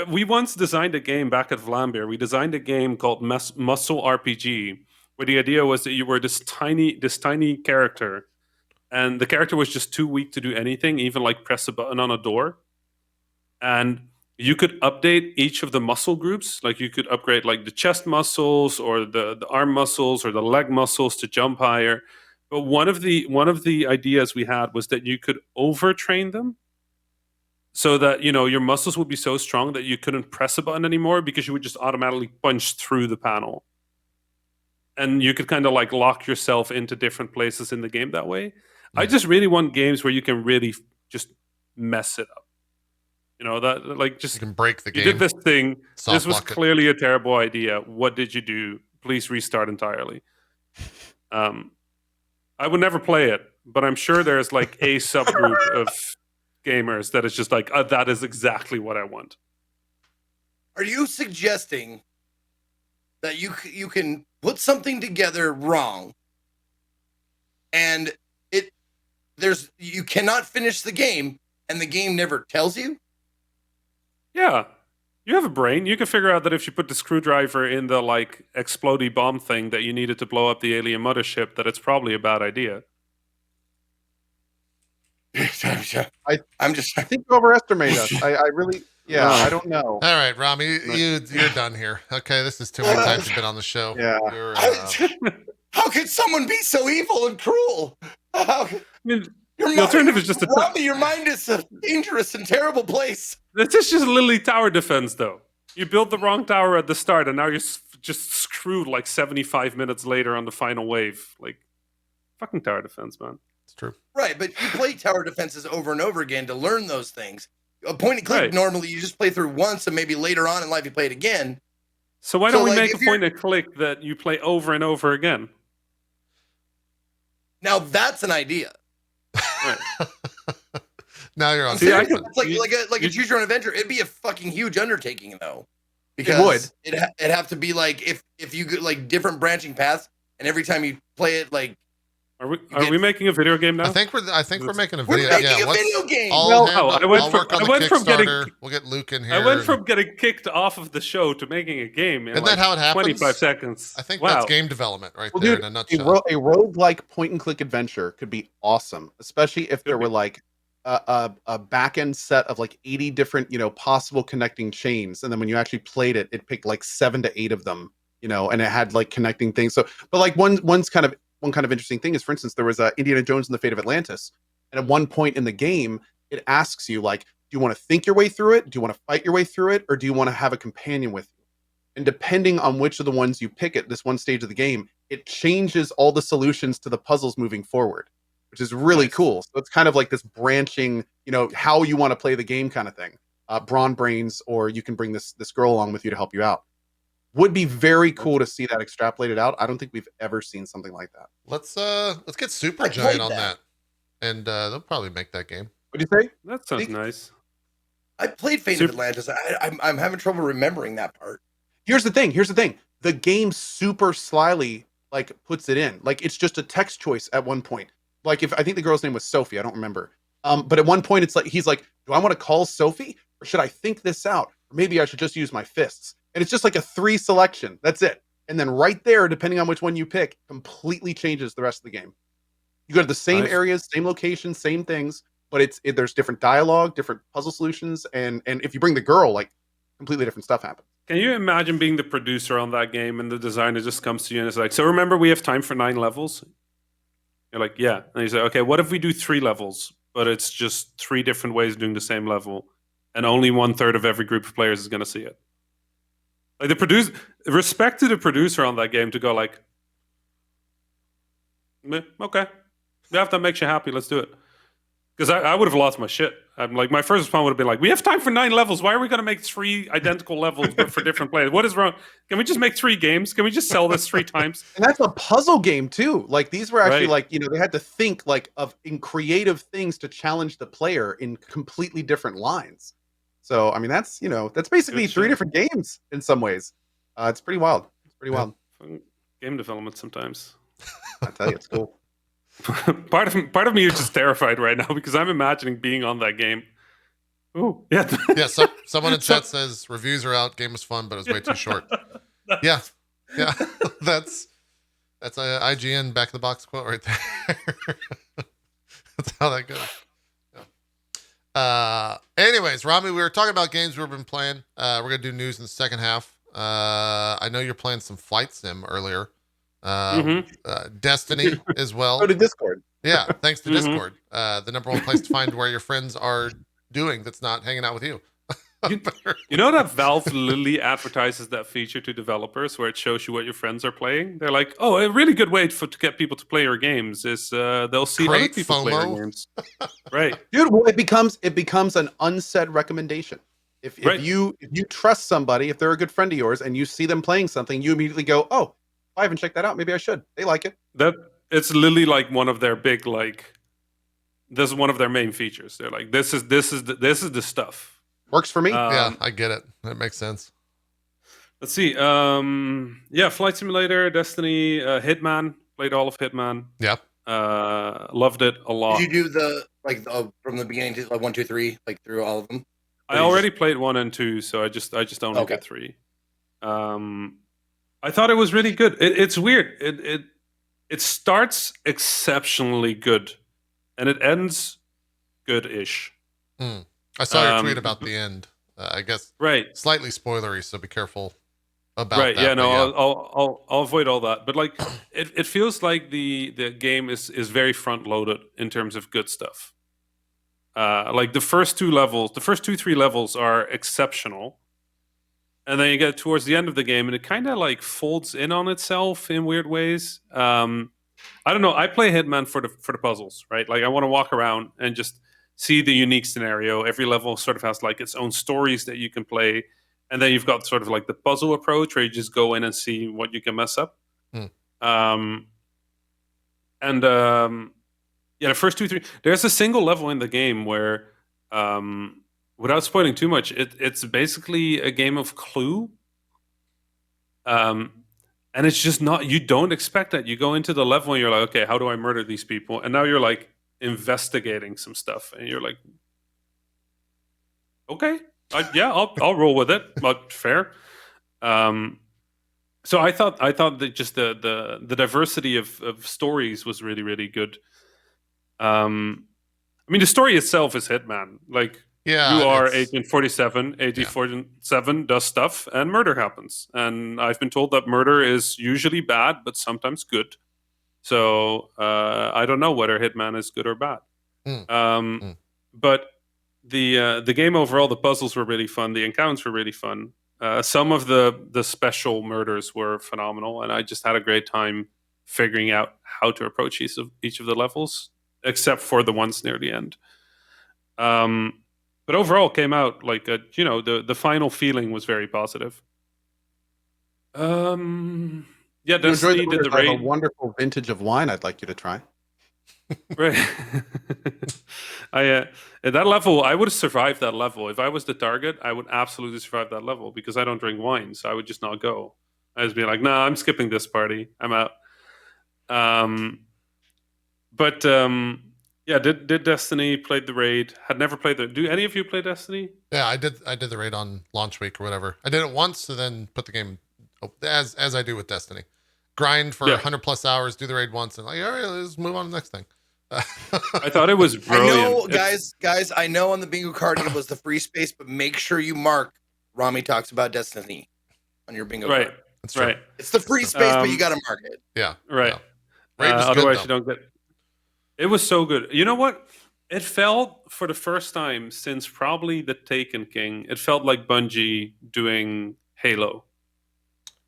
We once designed a game back at Vlambeer. We designed a game called Muscle RPG, where the idea was that you were this tiny character, and the character was just too weak to do anything, even like press a button on a door. And you could update each of the muscle groups. Like you could upgrade like the chest muscles or the arm muscles or the leg muscles to jump higher. But one of the ideas we had was that you could overtrain them, so that your muscles would be so strong that you couldn't press a button anymore because you would just automatically punch through the panel, and you could kind of like lock yourself into different places in the game that way. I just really want games where you can really just mess it up. That like just You can break the you game. did this thing. Soft This was lock it. clearly a terrible idea. What did you do? Please restart entirely. I would never play it, but I'm sure there's like a subgroup of gamers that is just like, that is exactly what I want. Are you suggesting that you can put something together wrong, and you cannot finish the game, and the game never tells you? Yeah. You have a brain. You can figure out that if you put the screwdriver in the like explodey bomb thing that you needed to blow up the alien mothership, that it's probably a bad idea. I think you overestimate us. I really, I don't know. All right, Rami, you're done here. Okay, this is too many times you've been on the show. Yeah. How could someone be so evil and cruel? I mean, the alternative is just Rami, your mind is a dangerous and terrible place. This is just literally tower defense, though. You built the wrong tower at the start, and now you're just screwed like 75 minutes later on the final wave. Like, fucking tower defense, man. It's true. Right, but you play tower defenses over and over again to learn those things. A point and click, Right. Normally you just play through once, and maybe later on in life you play it again. So why don't we like, make a point and click that you play over and over again? Now that's an idea. Right. Now you're on. See, I Hitman. It's like a choose your own adventure. It'd be a fucking huge undertaking, though, because it'd have to be like if you get like different branching paths, and every time you play it, like Are we making a video game now? I think we're making a we're video. making yeah, a video game. I'll went work on I the went from Kickstarter. We'll get Luke in here. I went from getting kicked off of the show to making a game in Isn't that how it happens? 25 seconds. I think wow. that's game development right Well, there dude, in a nutshell. a roguelike point and click adventure could be awesome, especially if there were like a back end set of like 80 different, possible connecting chains. And then when you actually played it, it picked like 7 to 8 of them, and it had like connecting things. So, but like one kind of interesting thing is, for instance, there was Indiana Jones and the Fate of Atlantis. And at one point in the game, it asks you like, do you want to think your way through it? Do you want to fight your way through it? Or do you want to have a companion with you? And depending on which of the ones you pick at this one stage of the game, it changes all the solutions to the puzzles moving forward, which is really cool. So it's kind of like this branching, how you want to play the game kind of thing. Brawn brains, or you can bring this girl along with you to help you out. Would be very cool to see that extrapolated out. I don't think we've ever seen something like that. Let's get Supergiant on that, and they'll probably make that game. What do you say? That sounds nice. I played Fate of Atlantis. I'm having trouble remembering that part. Here's the thing. The game super slyly like puts it in. Like it's just a text choice at one point. Like I think the girl's name was Sophie. I don't remember. But at one point it's like he's like, do I want to call Sophie or should I think this out? Or maybe I should just use my fists. And it's just like a 3 selection. That's it. And then right there, depending on which one you pick, completely changes the rest of the game. You go to the same areas, same locations, same things, but there's different dialogue, different puzzle solutions, and if you bring the girl, like completely different stuff happens. Can you imagine being the producer on that game and the designer just comes to you and is like, so remember we have time for 9 levels? You're like, yeah. And you say, okay, what if we do 3 levels, but it's just 3 different ways of doing the same level, and only 1/3 of every group of players is going to see it? Like respect to the producer on that game to go like, okay, yeah, if that makes you happy, let's do it. Because I would have lost my shit. I'm like, my first response would have been like, we have time for 9 levels. Why are we going to make 3 identical levels but for different players? What is wrong? Can we just make 3 games? Can we just sell this 3 times? And that's a puzzle game too. Like these were actually like, they had to think like in creative things to challenge the player in completely different lines. So, I mean, that's basically 3 different games in some ways. It's pretty wild. Game development sometimes. I tell you, it's cool. Part of me is just terrified right now because I'm imagining being on that game. Ooh, yeah. Yeah, someone in chat says reviews are out. Game was fun, but it was way too short. Yeah, yeah, that's a IGN back of the box quote right there. That's how that goes. Yeah. Anyways, Rami, we were talking about games we've been playing. We're gonna do news in the second half. I know you're playing some flight sim earlier. Destiny as well. Go to Discord. Yeah, thanks to Discord, the number one place to find where your friends are doing that's not hanging out with you. You know that Valve literally advertises that feature to developers where it shows you what your friends are playing? They're like, oh, a really good way to get people to play your games is they'll see other Great people play FOMO. your games. Right. Dude, well, it becomes an unsaid recommendation. If you trust somebody, if they're a good friend of yours, and you see them playing something, you immediately go, "Oh, I haven't checked that out. Maybe I should." They like it. That it's literally like one of their big this is one of their main features. They're like, this is the stuff. Works for me. Yeah, I get it. That makes sense. Let's see. Flight Simulator, Destiny, Hitman. Played all of Hitman. Yep. Loved it a lot. Did you do from the beginning to 1, 2, 3, through all of them? I already played 1 and 2, so I just only get 3. I thought it was really good. It's weird. It starts exceptionally good, and it ends good-ish. I saw your tweet about the end. I guess slightly spoilery, so be careful about that. Yeah, no, I'll avoid all that. But like, it feels like the game is very front loaded in terms of good stuff. Like the first 3 levels are exceptional, and then you get towards the end of the game, and it kind of like folds in on itself in weird ways. I don't know. I play Hitman for the puzzles, right? Like I want to walk around and just see the unique scenario. Every level sort of has like its own stories that you can play, and then you've got sort of like the puzzle approach where you just go in and see what you can mess up. The first 2, 3. There's a single level in the game where, without spoiling too much, it's basically a game of Clue. And it's just not. You don't expect that. You go into the level and you're like, okay, how do I murder these people? And now you're like investigating some stuff, and you're like, okay, I'll roll with it. But fair. So I thought that just the diversity of stories was really, really good. I mean, the story itself is Hitman. Like, you are Agent 47. Agent 47 does stuff, and murder happens. And I've been told that murder is usually bad, but sometimes good. So I don't know whether Hitman is good or bad. But the game overall, the puzzles were really fun. The encounters were really fun. Some of the special murders were phenomenal, and I just had a great time figuring out how to approach each of the levels, except for the ones near the end. But overall, came out like the final feeling was very positive. Destiny did the raid. I have a wonderful vintage of wine I'd like you to try. Right. At that level, I would have survived that level. If I was the target, I would absolutely survive that level because I don't drink wine, so I would just not go. I'd just be like, nah, I'm skipping this party. I'm out. Did Destiny, played the raid. Had never played do any of you play Destiny? Yeah, I did the raid on launch week or whatever. I did it once and then put the game as I do with Destiny. Grind for 100 plus hours, do the raid once, and like, all right, let's move on to the next thing. I thought it was brilliant. I know, guys, I know on the bingo card it was the free space, but make sure you mark Rami talks about Destiny on your bingo card. That's right. It's the free space, but you got to mark it. Yeah. Right. Yeah. Raid was otherwise, good, you don't get. It was so good. You know what? It felt for the first time since probably the Taken King. It felt like Bungie doing Halo.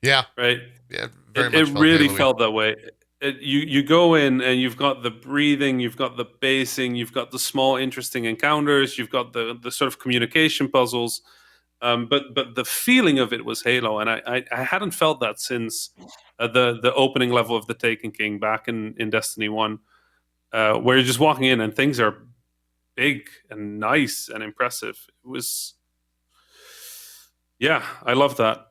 Yeah. Right. Yeah. It really felt that way. You go in and you've got the breathing, you've got the basing, you've got the small interesting encounters, you've got the sort of communication puzzles, but the feeling of it was Halo, and I hadn't felt that since the opening level of the Taken King back in Destiny 1, where you're just walking in and things are big and nice and impressive. It was, I love that.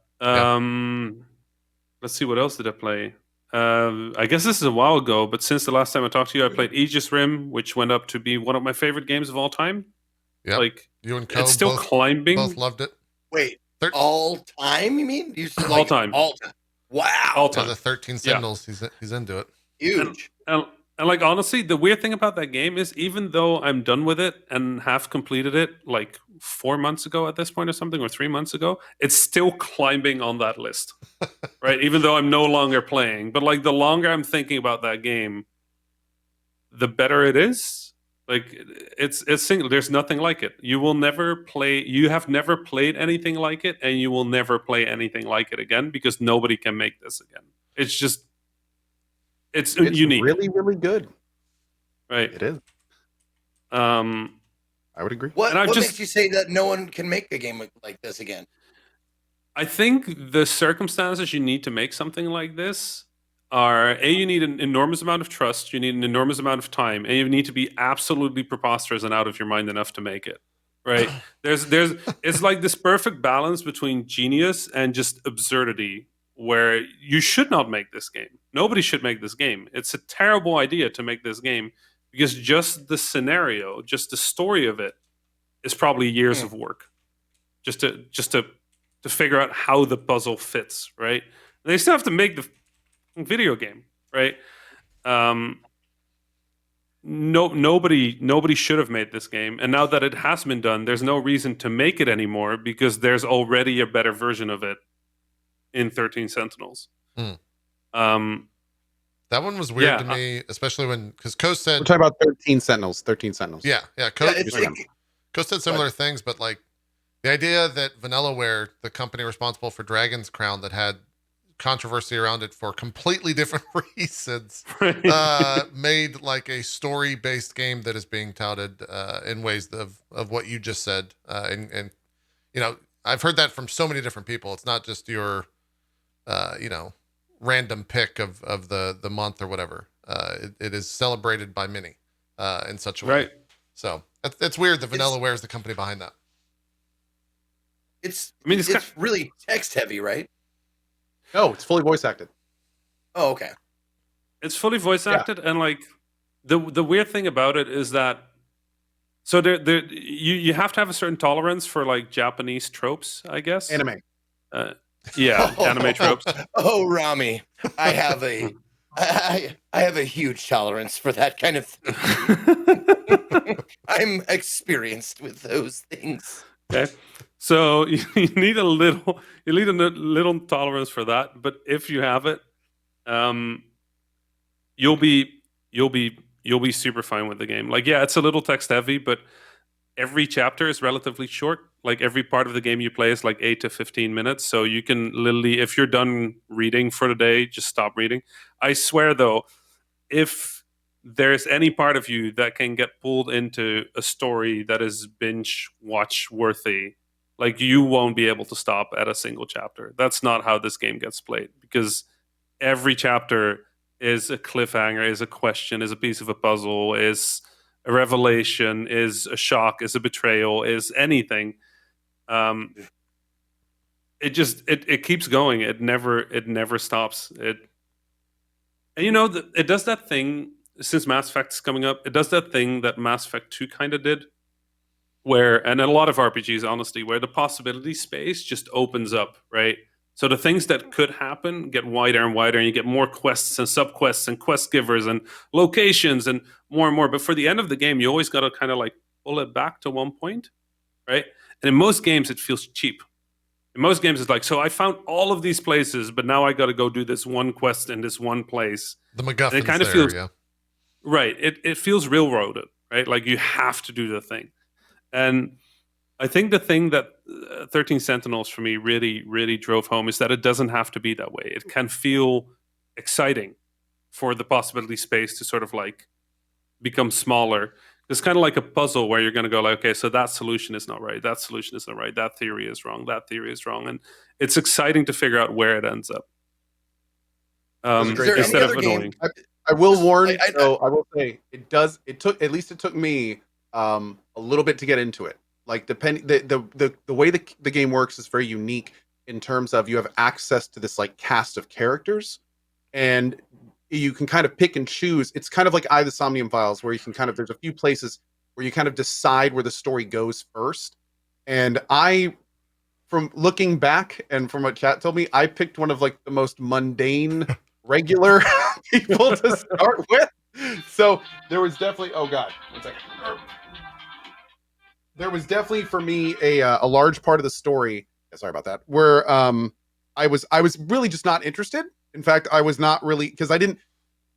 Let's see, what else did I play? I guess this is a while ago, but since the last time I talked to you, I played Aegis Rim, which went up to be one of my favorite games of all time. Yeah, like You and Co It's still both climbing. loved it. Wait, Thir- all time? You mean? You said All like time. All time. Wow. All Yeah, time. the 13 Sentinels. He's into it. Huge. And like honestly, the weird thing about that game is even though I'm done with it and have completed it like 4 months ago at this point or something, or 3 months ago, it's still climbing on that list. Right? Even though I'm no longer playing. But like the longer I'm thinking about that game, the better it is. Like it's single. There's nothing like it. You will never play. You have never played anything like it, and you will never play anything like it again because nobody can make this again. It's just, it's unique, really, really good. right? It is. Um, I would agree. What And I've makes you say that no one can make a game like this again? I think the circumstances you need to make something like this are you need an enormous amount of trust, you need an enormous amount of time, and you need to be absolutely preposterous and out of your mind enough to make it. Right? there's it's like this perfect balance between genius and just absurdity where you should not make this game. Nobody should make this game. It's a terrible idea to make this game because just the scenario, just the story of it is probably years of work. Just to figure out how the puzzle fits, right? And they still have to make the video game, right? Nobody should have made this game, and now that it has been done, there's no reason to make it anymore because there's already a better version of it in 13 Sentinels. That one was weird Yeah, to me, especially when because Co said We're talking about 13 Sentinels. 13 Sentinels. yeah. Co, Yeah, it's like, Co said similar things, but like the idea that Vanillaware, the company responsible for Dragon's Crown, that had controversy around it for completely different reasons, made like a story-based game that is being touted in ways of what you just said, and you know, I've heard that from so many different people. It's not just your you know, random pick of the month or whatever. It is celebrated by many in such a way. Right. So it's weird that Vanillaware is the company behind that. it's it's really text heavy, right? No, it's fully voice acted. Oh, okay. It's fully voice Yeah. acted, and like the weird thing about it is that so you have to have a certain tolerance for like Japanese tropes, I guess. Anime. Yeah, anime tropes. Oh, Rami, I have a huge tolerance for that kind of thing. I'm experienced with those things. Okay, so you need a little tolerance for that, but if you have it, you'll be super fine with the game. Like, yeah, it's a little text heavy, but every chapter is relatively short. Like every part of the game you play is like 8 to 15 minutes, so you can literally, if you're done reading for the day, just stop reading. I swear though, if there's any part of you that can get pulled into a story that is binge watch worthy, like you won't be able to stop at a single chapter. That's not how this game gets played, because every chapter is a cliffhanger, is a question, is a piece of a puzzle, is a revelation, is a shock, is a betrayal, is anything. It keeps going. It never stops. And you know, it does that thing, since Mass Effect is coming up, it does that thing that Mass Effect 2 kind of did, where, and a lot of RPGs, honestly, where the possibility space just opens up, right? So the things that could happen get wider and wider, and you get more quests and subquests and quest givers and locations and more. But for the end of the game, you always got to kind of like pull it back to one point, right? And in most games, it feels cheap. In most games, it's like, so I found all of these places, but now I got to go do this one quest in this one place. The MacGuffin's it kind of there, feels, yeah. Right. It feels railroaded, right? Like you have to do the thing. And I think the thing that 13 Sentinels for me really, really drove home is that it doesn't have to be that way. It can feel exciting for the possibility space to sort of like become smaller. It's kind of like a puzzle where you're going to go like, okay, so that solution is not right. That solution is not right. That theory is wrong. That theory is wrong. And it's exciting to figure out where it ends up. Is there Instead any of other game? annoying. I will warn, I will say it took me a little bit to get into it. Like the way the game works is very unique in terms of you have access to this like cast of characters, and you can kind of pick and choose. It's kind of like the Somnium Files, where you can kind of, there's a few places where you kind of decide where the story goes first. And from looking back and from what chat told me, I picked one of like the most mundane, regular people to start with. So there was definitely, oh God, one second. There was definitely for me a large part of the story. Sorry about that. Where I was really just not interested. In fact, I was not really, because I didn't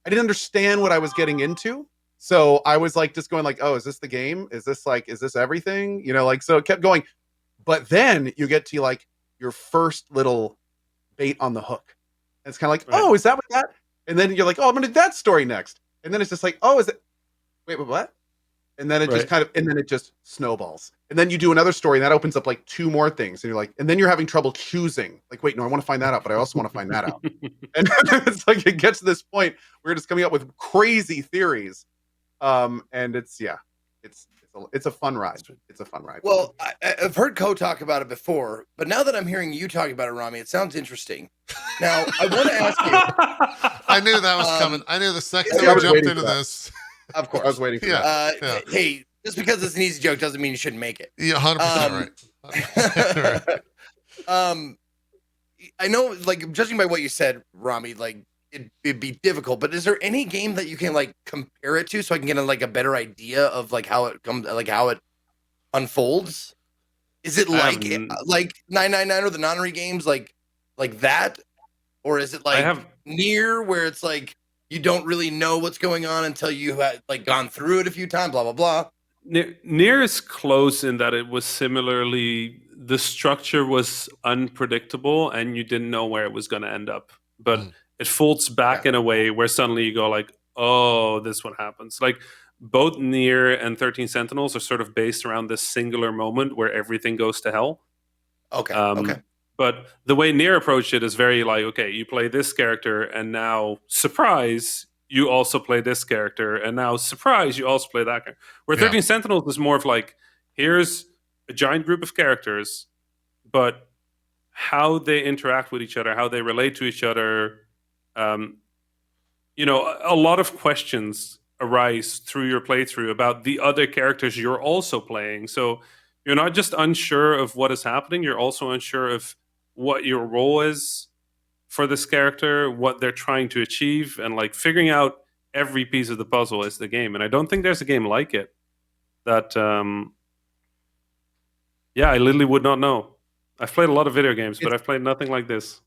understand what I was getting into. So I was like just going like, oh, is this the game? Is this everything? You know, like, so it kept going. But then you get to like your first little bait on the hook. And it's kind of like, Right. oh, is that what that? And then you're like, oh, I'm gonna do that story next. And then it's just like, oh, is it? Wait, what? And then it just Right. kind of, and then it just snowballs. And then you do another story, and that opens up like two more things. And you're like, and then you're having trouble choosing. Like, wait, no, I want to find that out, but I also want to find that out. And it's like it gets to this point where you're just coming up with crazy theories. And it's a fun ride. It's a fun ride. Well, I've heard Ko talk about it before, but now that I'm hearing you talk about it, Rami, it sounds interesting. Now, I want to ask you. I knew that was coming. I knew the second I we was jumped waiting into for that. this. Of course. I was waiting for Yeah. that. Hey, just because it's an easy joke doesn't mean you shouldn't make it. Yeah, 100% right. 100% right. I know, like, judging by what you said, Rami, like, it'd be difficult, but is there any game that you can like compare it to so I can get a better idea of like how it comes, like how it unfolds? Is it like 999 or the Nonary games like that, or is it like Nier where it's like you don't really know what's going on until you had like gone through it a few times, blah blah blah? Nier is close in that it was similarly, the structure was unpredictable and you didn't know where it was going to end up, but it folds back in a way where suddenly you go like, oh, this what happens. Like both Nier and 13 Sentinels are sort of based around this singular moment where everything goes to hell. Okay. But the way Nier approached it is very like, okay, you play this character and now, surprise, you also play this character, and now, surprise, you also play that character. Where 13 Sentinels is more of like, here's a giant group of characters, but how they interact with each other, how they relate to each other, you know, a lot of questions arise through your playthrough about the other characters you're also playing. So you're not just unsure of what is happening, you're also unsure of what your role is for this character, what they're trying to achieve, and like figuring out every piece of the puzzle is the game. And I don't think there's a game like it that I literally would not know. I've played a lot of video games, but I've played nothing like this.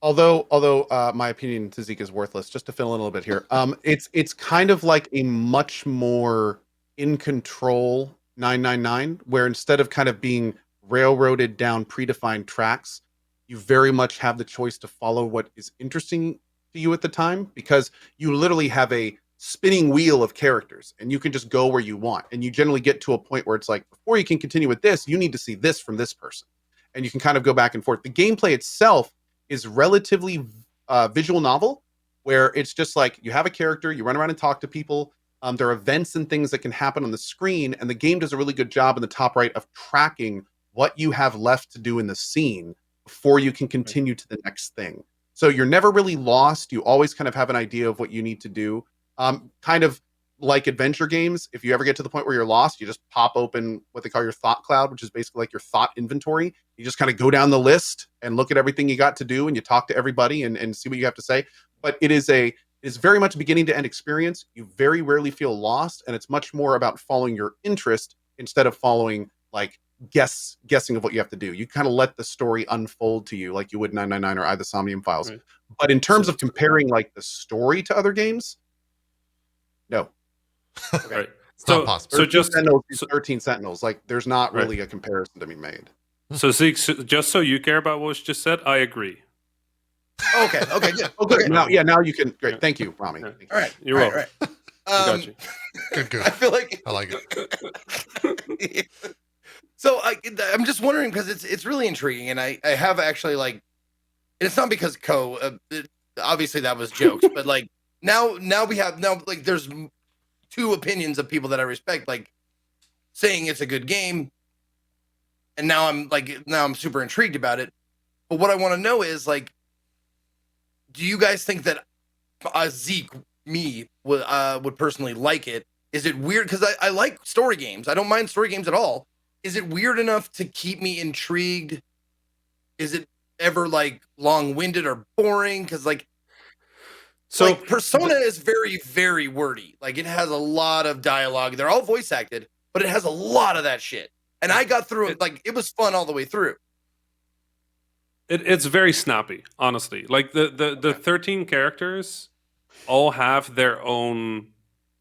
Although my opinion to Zeke is worthless, just to fill in a little bit here. It's kind of like a much more in control 999, where instead of kind of being railroaded down predefined tracks, you very much have the choice to follow what is interesting to you at the time, because you literally have a spinning wheel of characters and you can just go where you want. And you generally get to a point where it's like, before you can continue with this, you need to see this from this person. And you can kind of go back and forth. The gameplay itself is relatively visual novel, where it's just like you have a character, you run around and talk to people. There are events and things that can happen on the screen, and the game does a really good job in the top right of tracking what you have left to do in the scene before you can continue to the next thing. So you're never really lost. You always kind of have an idea of what you need to do. Kind of like adventure games, if you ever get to the point where you're lost, you just pop open what they call your thought cloud, which is basically like your thought inventory. You just kind of go down the list and look at everything you got to do, and you talk to everybody and see what you have to say. But it is very much a beginning to end experience. You very rarely feel lost, and it's much more about following your interest instead of following like guessing of what you have to do. You kind of let the story unfold to you like you would 999 or I, the Somnium Files. Right. But in terms of comparing like the story to other games, no. Okay. Right. It's not possible. So just 13 Sentinels, like there's not really a comparison to be made. So Zeke, just so you care about what was just said, I agree. Okay, good. Okay. Now you can. Great, thank you, Rami. Yeah. Thank you. All right, you're welcome. Right. I got you. Good. I feel like I like it. So I'm just wondering, because it's really intriguing, and I have actually like, and it's not because obviously that was jokes, but like now we have like there's two opinions of people that I respect, like saying it's a good game, and now I'm super intrigued about it. But what I want to know is like, do you guys think that Zeke, me, would personally like it? Is it weird? Because I like story games. I don't mind story games at all. Is it weird enough to keep me intrigued? Is it ever like long-winded or boring? Because like Persona is very, very wordy. Like it has a lot of dialogue. They're all voice acted, but it has a lot of that shit. And I got through it. Like it was fun all the way through. It's very snappy, honestly. Like the 13 characters all have their own.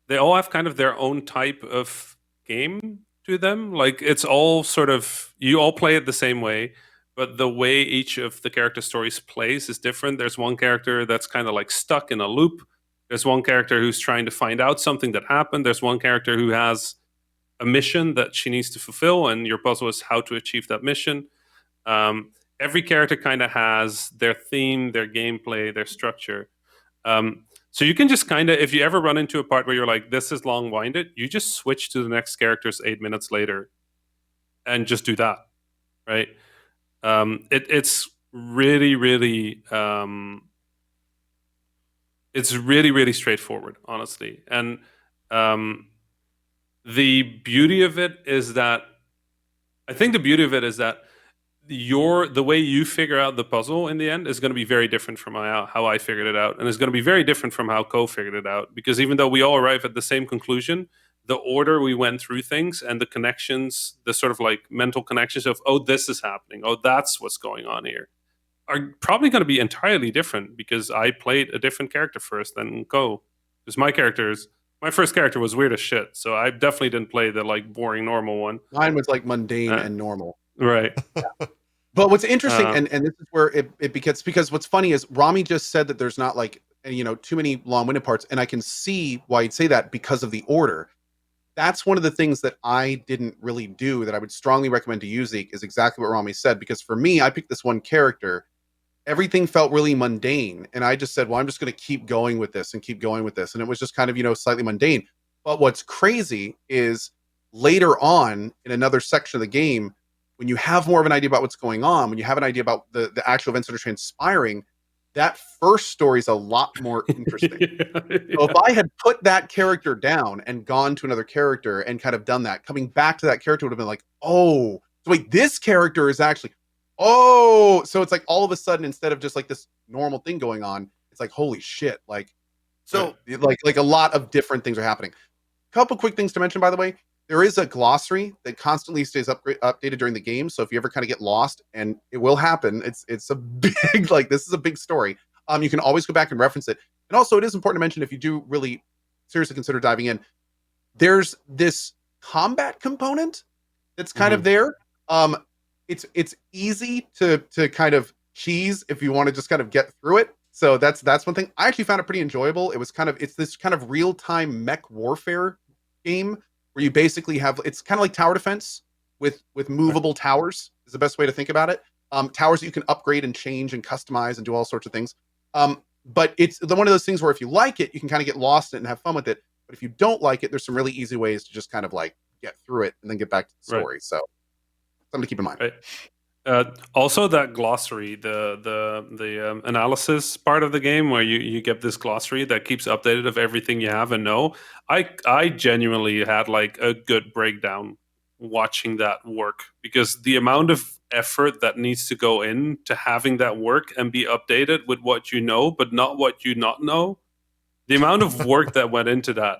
They all have kind of their own type of game to them. Like it's all sort of, you all play it the same way, but the way each of the character stories plays is different. There's one character that's kind of like stuck in a loop. There's one character who's trying to find out something that happened. There's one character who has a mission that she needs to fulfill, and your puzzle is how to achieve that mission. Every character kind of has their theme, their gameplay, their structure. So you can just kind of, if you ever run into a part where you're like, this is long-winded, you just switch to the next characters 8 minutes later and just do that, right? It's really, really, it's really, really straightforward, honestly. And the beauty of it is that, I think the beauty of it is that the way you figure out the puzzle in the end is going to be very different from how I figured it out, and it's going to be very different from how Ko figured it out. Because even though we all arrive at the same conclusion, the order we went through things and the connections, the sort of like mental connections of, oh, this is happening, oh, that's what's going on here, are probably going to be entirely different because I played a different character first than Ko. Because my first character was weird as shit, so I definitely didn't play the like boring normal one. Mine was like mundane and normal. Right. But what's interesting, and this is where it begins, because what's funny is Rami just said that there's not like, too many long-winded parts, and I can see why you'd say that because of the order. That's one of the things that I didn't really do that I would strongly recommend to you, Zeke, is exactly what Rami said. Because for me, I picked this one character, everything felt really mundane, and I just said, well, I'm just going to keep going with this and keep going with this, and it was just kind of slightly mundane. But what's crazy is later on in another section of the game, when you have more of an idea about what's going on, when you have an idea about the actual events that are transpiring, that first story is a lot more interesting. Yeah. So if I had put that character down and gone to another character and kind of done that, coming back to that character would have been like, oh, so wait, this character is actually, oh, so it's like all of a sudden, instead of just like this normal thing going on, it's like, holy shit. Like, so like a lot of different things are happening. Couple quick things to mention, by the way. There is a glossary that constantly stays updated during the game. So if you ever kind of get lost, and it will happen, it's a big, like, this is a big story. You can always go back and reference it. And also, it is important to mention, if you do really seriously consider diving in, there's this combat component that's kind of there. It's easy to kind of cheese if you want to just kind of get through it. So that's one thing. I actually found it pretty enjoyable. It's this kind of real-time mech warfare game where you basically have, it's kind of like tower defense with movable towers is the best way to think about it. Towers that you can upgrade and change and customize and do all sorts of things. But it's one of those things where if you like it, you can kind of get lost in it and have fun with it. But if you don't like it, there's some really easy ways to just kind of like get through it and then get back to the story. Right. So something to keep in mind. Right. Also, that glossary, the analysis part of the game, where you get this glossary that keeps updated of everything you have and know. I genuinely had like a good breakdown watching that work, because the amount of effort that needs to go into having that work and be updated with what you know, but not what you not know. The amount of work that went into that.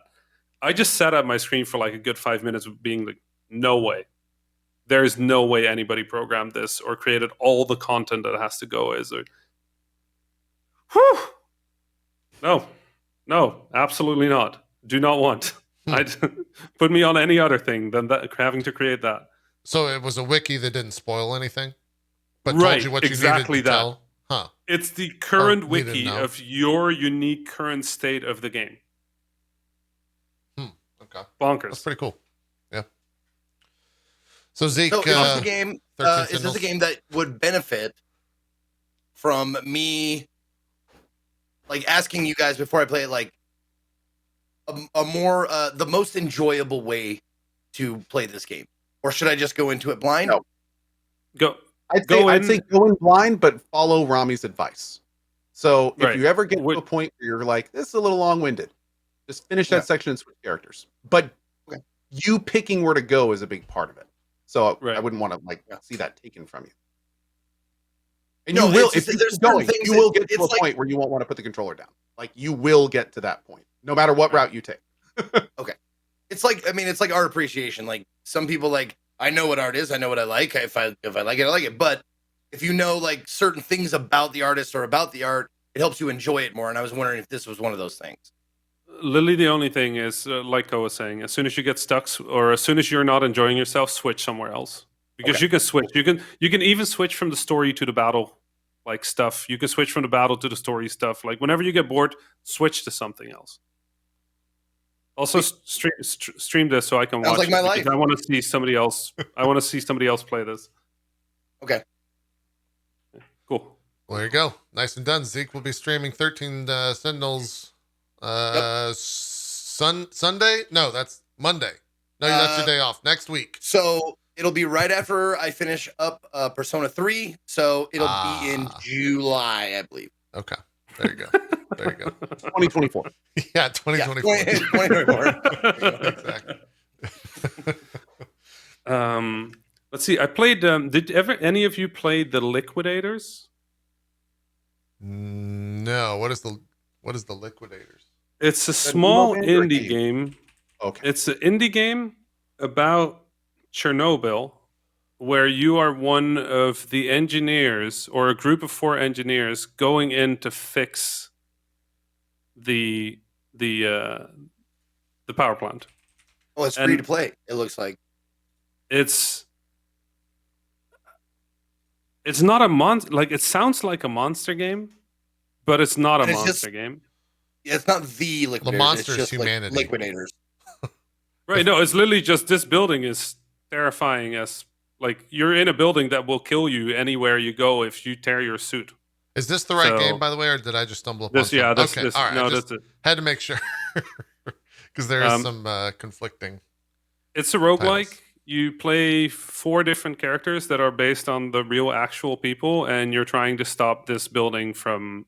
I just sat at my screen for like a good 5 minutes being like, no way. There's no way anybody programmed this or created all the content that has to go. No, absolutely not. Do not want. I'd put me on any other thing than that, having to create that. So it was a wiki that didn't spoil anything, but right, told you what exactly you needed to tell. Huh? It's the current wiki of your unique current state of the game. Okay. Bonkers. That's pretty cool. Yeah. So Zeke, is this a game that would benefit from me, like, asking you guys before I play it, like, a more the most enjoyable way to play this game, or should I just go into it blind? No. I'd say go in blind, but follow Rami's advice. So if you ever get to a point where you're like, this is a little long-winded, Just finish that section and switch characters. But you picking where to go is a big part of it. So I wouldn't want to see that taken from you. And you will, if you keep going, you will get to a point where you won't want to put the controller down. Like you will get to that point, no matter what route you take. Okay. It's like, I mean, it's like art appreciation. Like some people like, I know what art is. I know what I like. If I like it, I like it. But if you know like certain things about the artist or about the art, it helps you enjoy it more. And I was wondering if this was one of those things. Literally, the only thing is, like I was saying, as soon as you get stuck, or as soon as you're not enjoying yourself, switch somewhere else. Because you can switch. You can even switch from the story to the battle, like stuff. You can switch from the battle to the story stuff. Like whenever you get bored, switch to something else. Also, stream this so I can watch. Like my life. I want to see somebody else. I want to see somebody else play this. Okay. Cool. Well, there you go. Nice and done. Zeke will be streaming 13 Sentinels Sunday? No, that's Monday. No, that's your day off. Next week. So it'll be right after I finish up Persona 3. So it'll be in July, I believe. Okay. There you go. There you go. 2024. Yeah, 2024. Yeah, 2024. Exactly. Let's see. I played. Did any of you play the Liquidators? No. What is the Liquidators? It's a small indie game. Okay. It's an indie game about Chernobyl, where you are one of the engineers or a group of 4 engineers going in to fix the power plant. Oh, it's free to play. It looks like it's not a monster. Like it sounds like a monster game, but it's not a monster game. Yeah, it's not the Liquidators. The monster is is humanity. Like Liquidators. Right? No, it's literally just this building is terrifying as like you're in a building that will kill you anywhere you go if you tear your suit. Is this the right game, by the way, or did I just stumble upon this? Yeah, this. Okay, all right. No, I just had to make sure because there is some conflicting. It's a roguelike. You play 4 different characters that are based on the real, actual people, and you're trying to stop this building from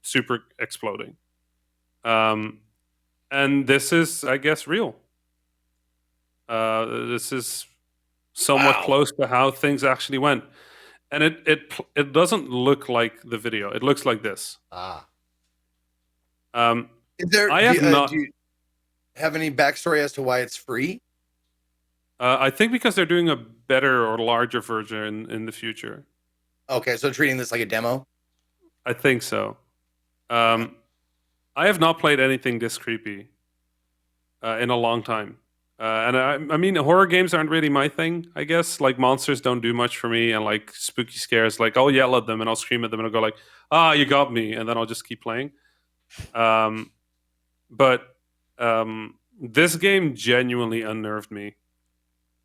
super exploding. And this is, I guess, real. This is somewhat close to how things actually went. And it doesn't look like the video. It looks like this. Do you have any backstory as to why it's free? I think because they're doing a better or larger version in the future. Okay, so treating this like a demo? I think so. I have not played anything this creepy in a long time. And I mean, horror games aren't really my thing, I guess. Like, monsters don't do much for me, and, like, spooky scares, like, I'll yell at them, and I'll scream at them, and I'll go like, you got me, and then I'll just keep playing. But this game genuinely unnerved me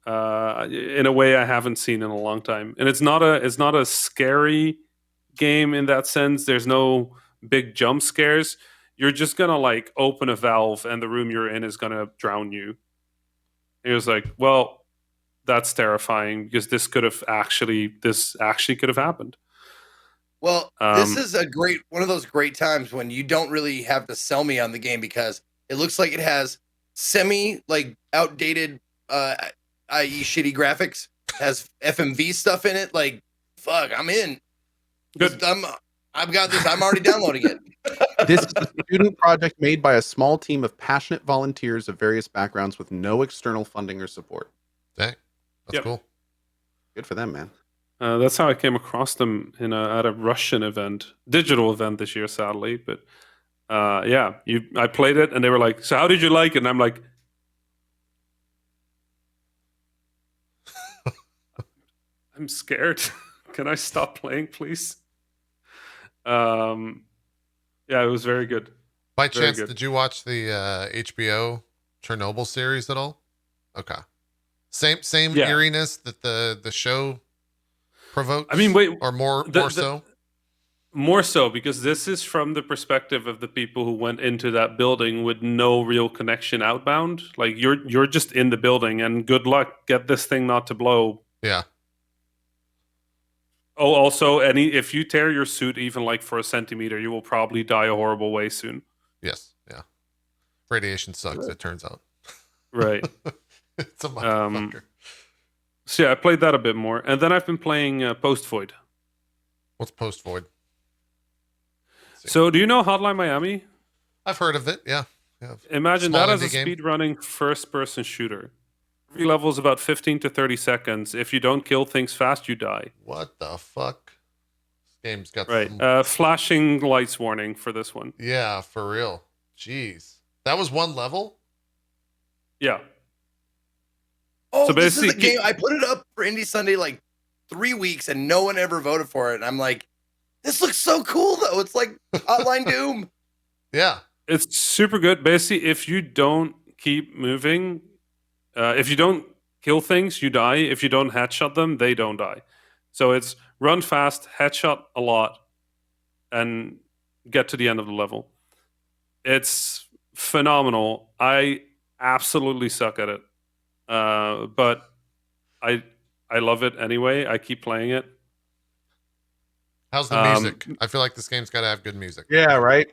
in a way I haven't seen in a long time. And it's not a scary game in that sense. There's no big jump scares. You're just gonna, like, open a valve, and the room you're in is gonna drown you. He was like, well, that's terrifying because this actually could have happened. Well, this is one of those great times when you don't really have to sell me on the game because it looks like it has outdated, i.e. shitty graphics, has FMV stuff in it. Like, fuck, I'm in. Good. I've got this. I'm already downloading it. This is a student project made by a small team of passionate volunteers of various backgrounds with no external funding or support. Dang, that's cool. Good for them, man. That's how I came across them at a Russian digital event this year, sadly. But I played it, and they were like, "So how did you like it?" And I'm like, "I'm scared. Can I stop playing, please?" Yeah, it was very good. By chance, did you watch the HBO Chernobyl series at all? Okay. Same eeriness that the show provokes? I mean, wait, or more so? More so, because this is from the perspective of the people who went into that building with no real connection outbound. Like, you're just in the building, and good luck, get this thing not to blow. Yeah. Oh, also, if you tear your suit even like for a centimeter, you will probably die a horrible way soon. Yes, yeah. Radiation sucks, it turns out. Right. It's a motherfucker. So yeah, I played that a bit more, and then I've been playing Post Void. What's Post Void? So do you know Hotline Miami? I've heard of it. Yeah. Imagine Small that as a indie game. speed-running first-person shooter. Every level is about 15 to 30 seconds. If you don't kill things fast, you die. What the fuck? This game's got Right. some... Flashing lights warning for this one. Yeah, for real. Jeez. That was one level? Yeah. Oh, So this is the basically- game. I put it up for Indie Sunday like 3 weeks, and no one ever voted for it. And I'm like, this looks so cool, though. It's like Hotline Doom. Yeah. It's super good. Basically, if you don't keep moving, if you don't kill things, you die. If you don't headshot them, they don't die. So it's run fast, headshot a lot, and get to the end of the level. It's phenomenal. I absolutely suck at it, but I love it anyway. I keep playing it. How's the music? I feel like this game's got to have good music. Yeah, right.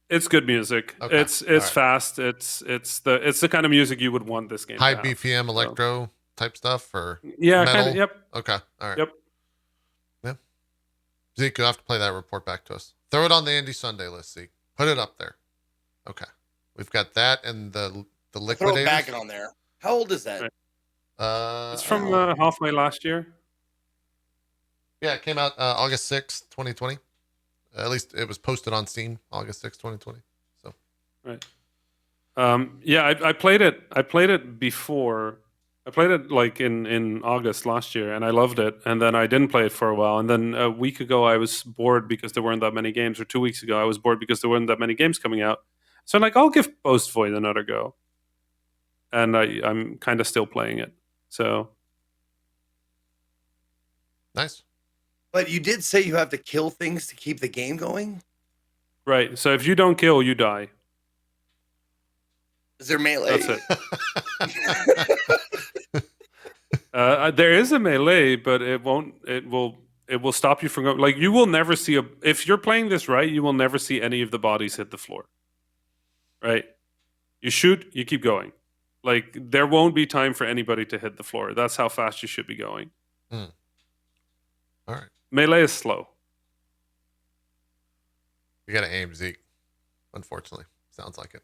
It's good music. Okay. It's All right. fast. It's the kind of music you would want this game. High to have. BPM electro type stuff, or Yeah, metal? kind of. Yep. Okay. All right. Yep. Yeah. Zeke, you'll have to play that. Report back to us. Throw it on the Indie Sunday list, Zeke. Put it up there. Okay. We've got that and the Throw Liquidators. it back on there. How old is that? Right. It's from halfway last year. Yeah, it came out August 6th, 2020. At least it was posted on Steam August 6th, 2020. So Right. Yeah, I played it. I played it before. I played it like in August last year, and I loved it. And then I didn't play it for a while. And then a week ago, I was bored because there weren't that many games. Or 2 weeks ago, I was bored because there weren't that many games coming out. So I'm like, I'll give Post Void another go. And I'm kind of still playing it. So nice. But you did say you have to kill things to keep the game going? right. So if you don't kill, you die. Is there melee? That's it. There is a melee, but it won't. It will stop you from going. Like you will never see if you're playing this right, you will never see any of the bodies hit the floor. Right? You shoot, you keep going. Like there won't be time for anybody to hit the floor. That's how fast you should be going. All right. Melee is slow. You got to aim, Zeke. Unfortunately, sounds like it.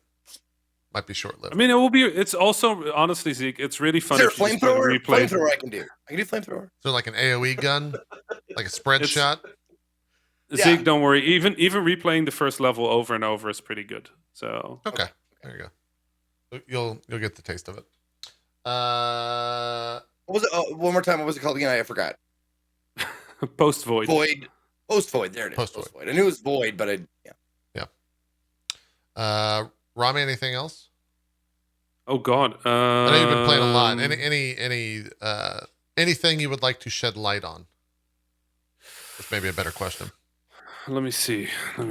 Might be short-lived. I mean, it will be. It's also honestly, Zeke. It's really Is fun. there a if you just go and flamethrower? replay. Flamethrower I can do. I can do flamethrower. So like an AOE gun, like a spread It's- shot. Zeke, Yeah. don't worry. Even replaying the first level over and over is pretty good. So Okay, there you go. You'll get the taste of it. What was it? Oh, one more time. What was it called again? I forgot. Post Void. Void. Post Void. There it is. Post Post Void. Void. I knew it was Void, but Rami, anything else? Oh God. I know you've been playing a lot. Anything you would like to shed light on? That's maybe a better question. Let me see. Let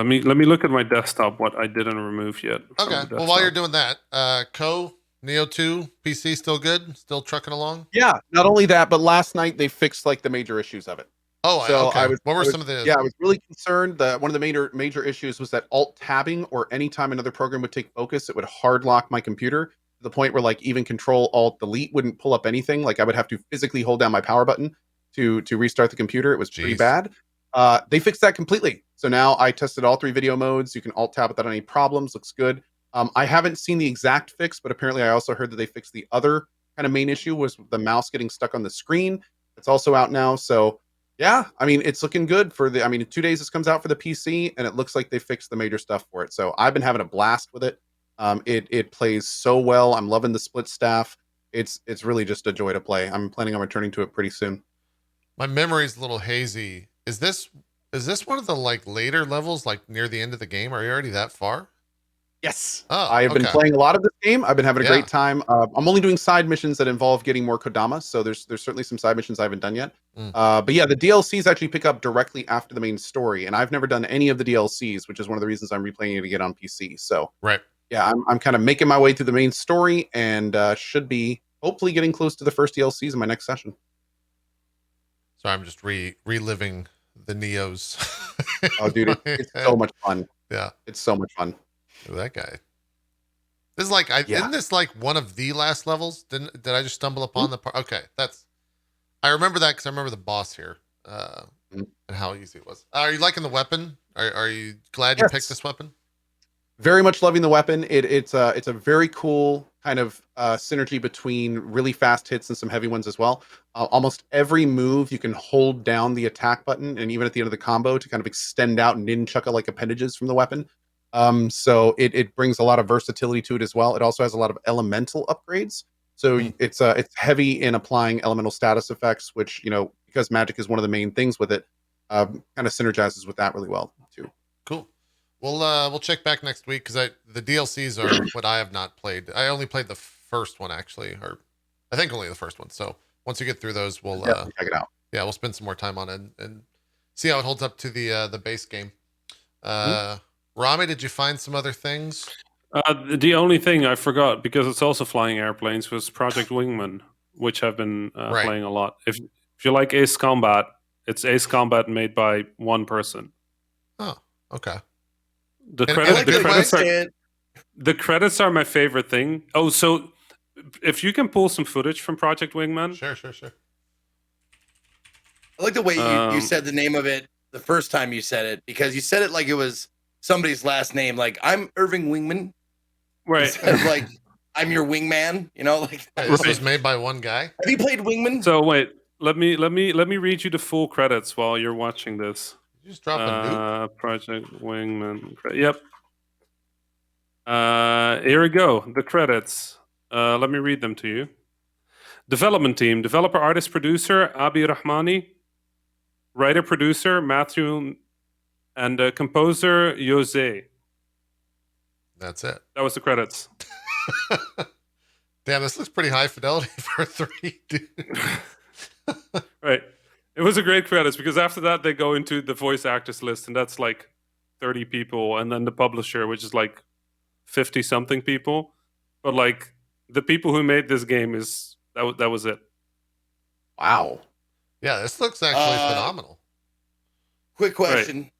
me look at my desktop. What I didn't remove yet. from Okay. the Well, while you're desktop. doing that, Nioh 2 PC still good? Still trucking along? Yeah. Not only that, but last night they fixed like the major issues of it. Oh, So okay. I was- What were I was- some of the? Yeah, I was really concerned that one of the major issues was that alt tabbing or anytime another program would take focus, it would hard lock my computer to the point where like even Control Alt Delete wouldn't pull up anything. Like I would have to physically hold down my power button to restart the computer. It was pretty Jeez. bad. They fixed that completely. So now I tested all 3 video modes. You can alt tab without any problems. Looks good. I haven't seen the exact fix, but apparently I also heard that they fixed the other kind of main issue was the mouse getting stuck on the screen. It's also out now. So yeah, I mean, it's looking good in 2 days this comes out for the PC and it looks like they fixed the major stuff for it. So I've been having a blast with it. It plays so well. I'm loving the split staff. It's really just a joy to play. I'm planning on returning to it pretty soon. My memory's a little hazy. Is this one of the like later levels, like near the end of the game? Are you already that far? Yes. Oh, I have been okay. playing a lot of this game. I've been having a Yeah. great time. I'm only doing side missions that involve getting more Kodama, so there's certainly some side missions I haven't done yet. But yeah, the DLCs actually pick up directly after the main story, and I've never done any of the DLCs, which is one of the reasons I'm replaying it again on PC. So Right. yeah, I'm kind of making my way through the main story, and should be hopefully getting close to the first DLCs in my next session. So I'm just reliving the Neos. Oh, dude, it's so much fun. Yeah. It's so much fun. Look at that guy. This is like, Yeah. isn't this like one of the last levels? Did I just stumble upon the part? Okay, I remember that because I remember the boss here, Mhm. and how easy it was. Are you liking the weapon? Are you glad you Yes. picked this weapon? Very much loving the weapon. It's a very cool kind of synergy between really fast hits and some heavy ones as well. Almost every move you can hold down the attack button, and even at the end of the combo to kind of extend out ninchaka like appendages from the weapon. So it brings a lot of versatility to it as well. It also has a lot of elemental upgrades. So it's heavy in applying elemental status effects, which because magic is one of the main things with it, kind of synergizes with that really well too. Cool. We'll check back next week because the DLCs are what I have not played. I only played the first one actually, or I think only the first one. So once you get through those, we'll Check it out. yeah, we'll spend some more time on it and see how it holds up to the base game. Rami, did you find some other things? The only thing I forgot, because it's also flying airplanes, was Project Wingman, which I've been Right. playing a lot. If you like Ace Combat, it's Ace Combat made by one person. Oh, okay. The And- credit, and like the the credits way- are the credits are my favorite thing. Oh, so if you can pull some footage from Project Wingman, Sure. I like the way you Um, said the name of it the first time you said it, because you said it like it was somebody's last name. Like, I'm Irving Wingman. right? Instead of like, I'm your wingman. Like, Hey, this was made by one guy. have you played Wingman? So wait, let me read you the full credits while you're watching this. You just drop a nuke. Project Wingman. Yep. Here we go. The credits. Let me read them to you. Development team: developer, artist, producer Abi Rahmani, writer, producer Matthew, and composer Jose. That's it. That was the credits. Damn, this looks pretty high fidelity for 3D. Right. It was a great credits because after that they go into the voice actors list, and that's like 30 people, and then the publisher, which is like 50 something people. But like the people who made this game that was it. Wow. Yeah, this looks actually phenomenal. Quick question: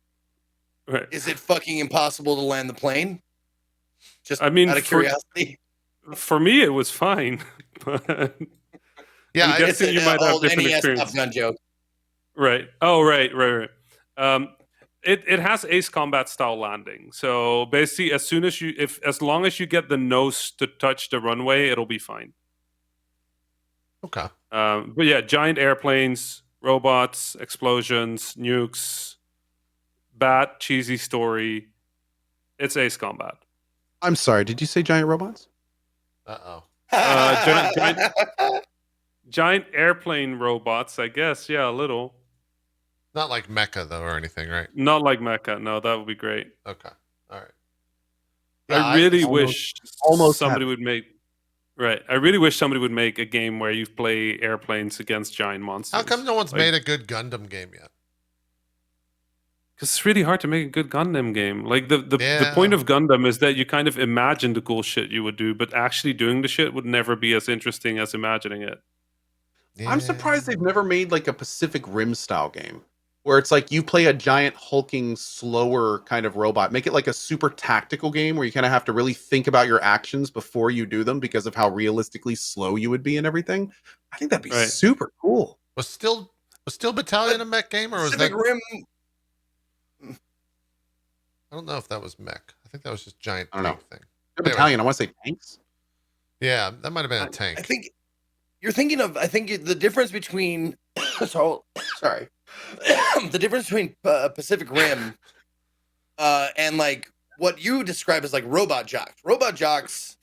Right. Is it fucking impossible to land the plane? Just I mean, out of curiosity. For me, it was fine. But Yeah, I'm guessing you might have old different NES experience. Top Gun joke. Right. Oh, right. It has Ace Combat style landing. So basically, as long as you get the nose to touch the runway, it'll be fine. okay. But yeah, giant airplanes, robots, explosions, nukes, bad cheesy story. It's Ace Combat. I'm sorry. Did you say giant robots? Uh-oh. Giant airplane robots, I guess. Yeah, a little. Not like Mecha, though, or anything, right? Not like Mecha. No, that would be great. Okay. All right. I really almost- wish almost somebody have would make. Right. I really wish somebody would make a game where you play airplanes against giant monsters. How come no one's Like- made a good Gundam game yet? Because it's really hard to make a good Gundam game. Like the Yeah. point of Gundam is that you kind of imagine the cool shit you would do, but actually doing the shit would never be as interesting as imagining it. I'm surprised they've never made like a Pacific Rim style game where it's like you play a giant hulking slower kind of robot. Make it like a super tactical game where you kind of have to really think about your actions before you do them because of how realistically slow you would be and everything. I think that'd be Right. super cool. Was Steel Battalion a mech game, or was Pacific that? Rim. I don't know if that was mech. I think that was just giant I don't know. tank thing. The Anyway. battalion, I want to say tanks. Yeah, that might have been a tank. I think you're thinking of. I think the difference between. Sorry. The difference between Pacific Rim and like what you describe as like Robot Jocks. Robot Jocks,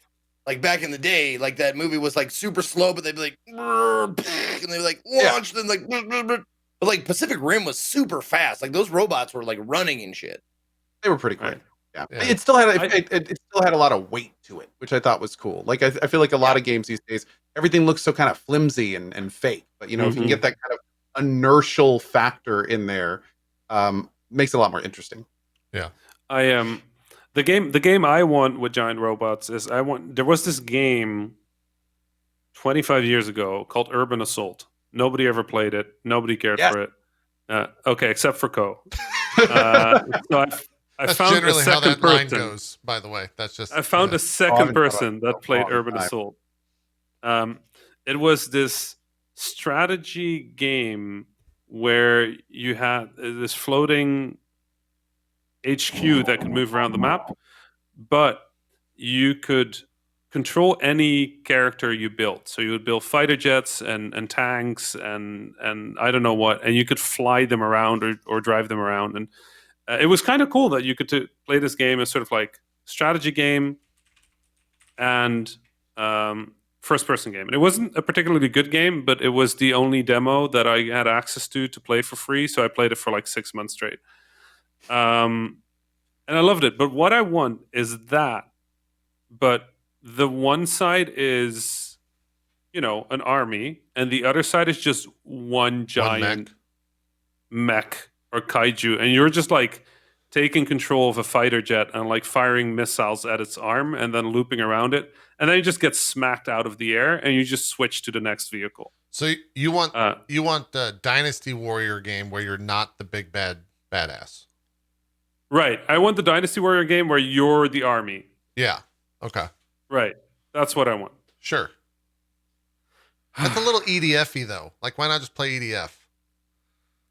like back in the day, like that movie was like super slow, but they'd be like, and they'd be like launched and like, but like Pacific Rim was super fast. Like those robots were like running and shit. They were pretty quick. Right. Yeah. Yeah. It still had it still had a lot of weight to it, which I thought was cool. Like I feel like a lot of games these days, everything looks so kind of flimsy and fake. But if you can Mhm. get that kind of inertial factor in there, makes it a lot more interesting. I am the game I want with giant robots is there was this game 25 years ago called Urban Assault. Nobody ever played it. Nobody cared Yes. for it. Okay, except for Co. So I That's found a generally how second that line person. goes, by the way. That's just. I found yeah. a second Long person time. that played Long Urban time. Assault. It was this strategy game where you had this floating HQ that could move around the map, but you could control any character you built. So you would build fighter jets and tanks and I don't know what, and you could fly them around or drive them around. And it was kind of cool that you could play this game as sort of like strategy game and first person game. And it wasn't a particularly good game, but it was the only demo that I had access to play for free. So I played it for like 6 months straight. And I loved it. But what I want is that. But the one side is, an army, and the other side is just one giant mech or kaiju. And you're just like taking control of a fighter jet and like firing missiles at its arm and then looping around it. And then you just get smacked out of the air and you just switch to the next vehicle. So you want the Dynasty Warrior game where you're not the big badass. Right. I want the Dynasty Warrior game where you're the army. Yeah. Okay. Right. That's what I want. Sure. That's a little EDF-y though. Like, why not just play EDF?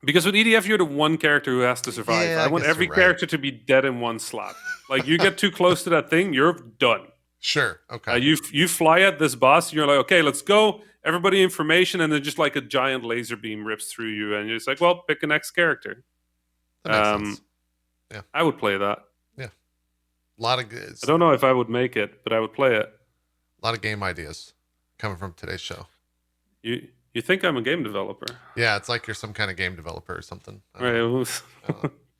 Because with EDF, you're the one character who has to survive. Yeah, I want guess every you're right. character to be dead in one slot. Like, you get too close to that thing, you're done. Sure. Okay. You fly at this boss, and you're like, okay, let's go. Everybody information, and then just like a giant laser beam rips through you, and you're just like, well, pick a next character. That makes sense. Yeah. I would play that. Yeah. A lot of good. I don't know if I would make it, but I would play it. A lot of game ideas coming from today's show. You think I'm a game developer? Yeah, it's like you're some kind of game developer or something. Right.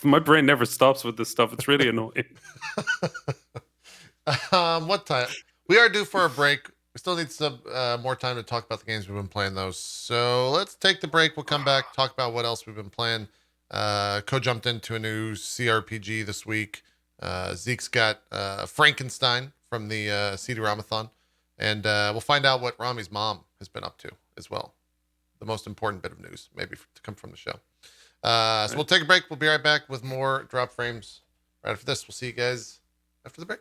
My brain never stops with this stuff. It's really annoying. What time? We are due for a break. We still need some more time to talk about the games we've been playing, though. So let's take the break. We'll come back, talk about what else we've been playing. Co jumped into a new CRPG this week. Zeke's got Frankenstein from the CD Ramathon. And we'll find out what Rami's mom has been up to as well. The most important bit of news, maybe, to come from the show. So we'll take a break. We'll be right back with more Drop Frames right after this. We'll see you guys after the break.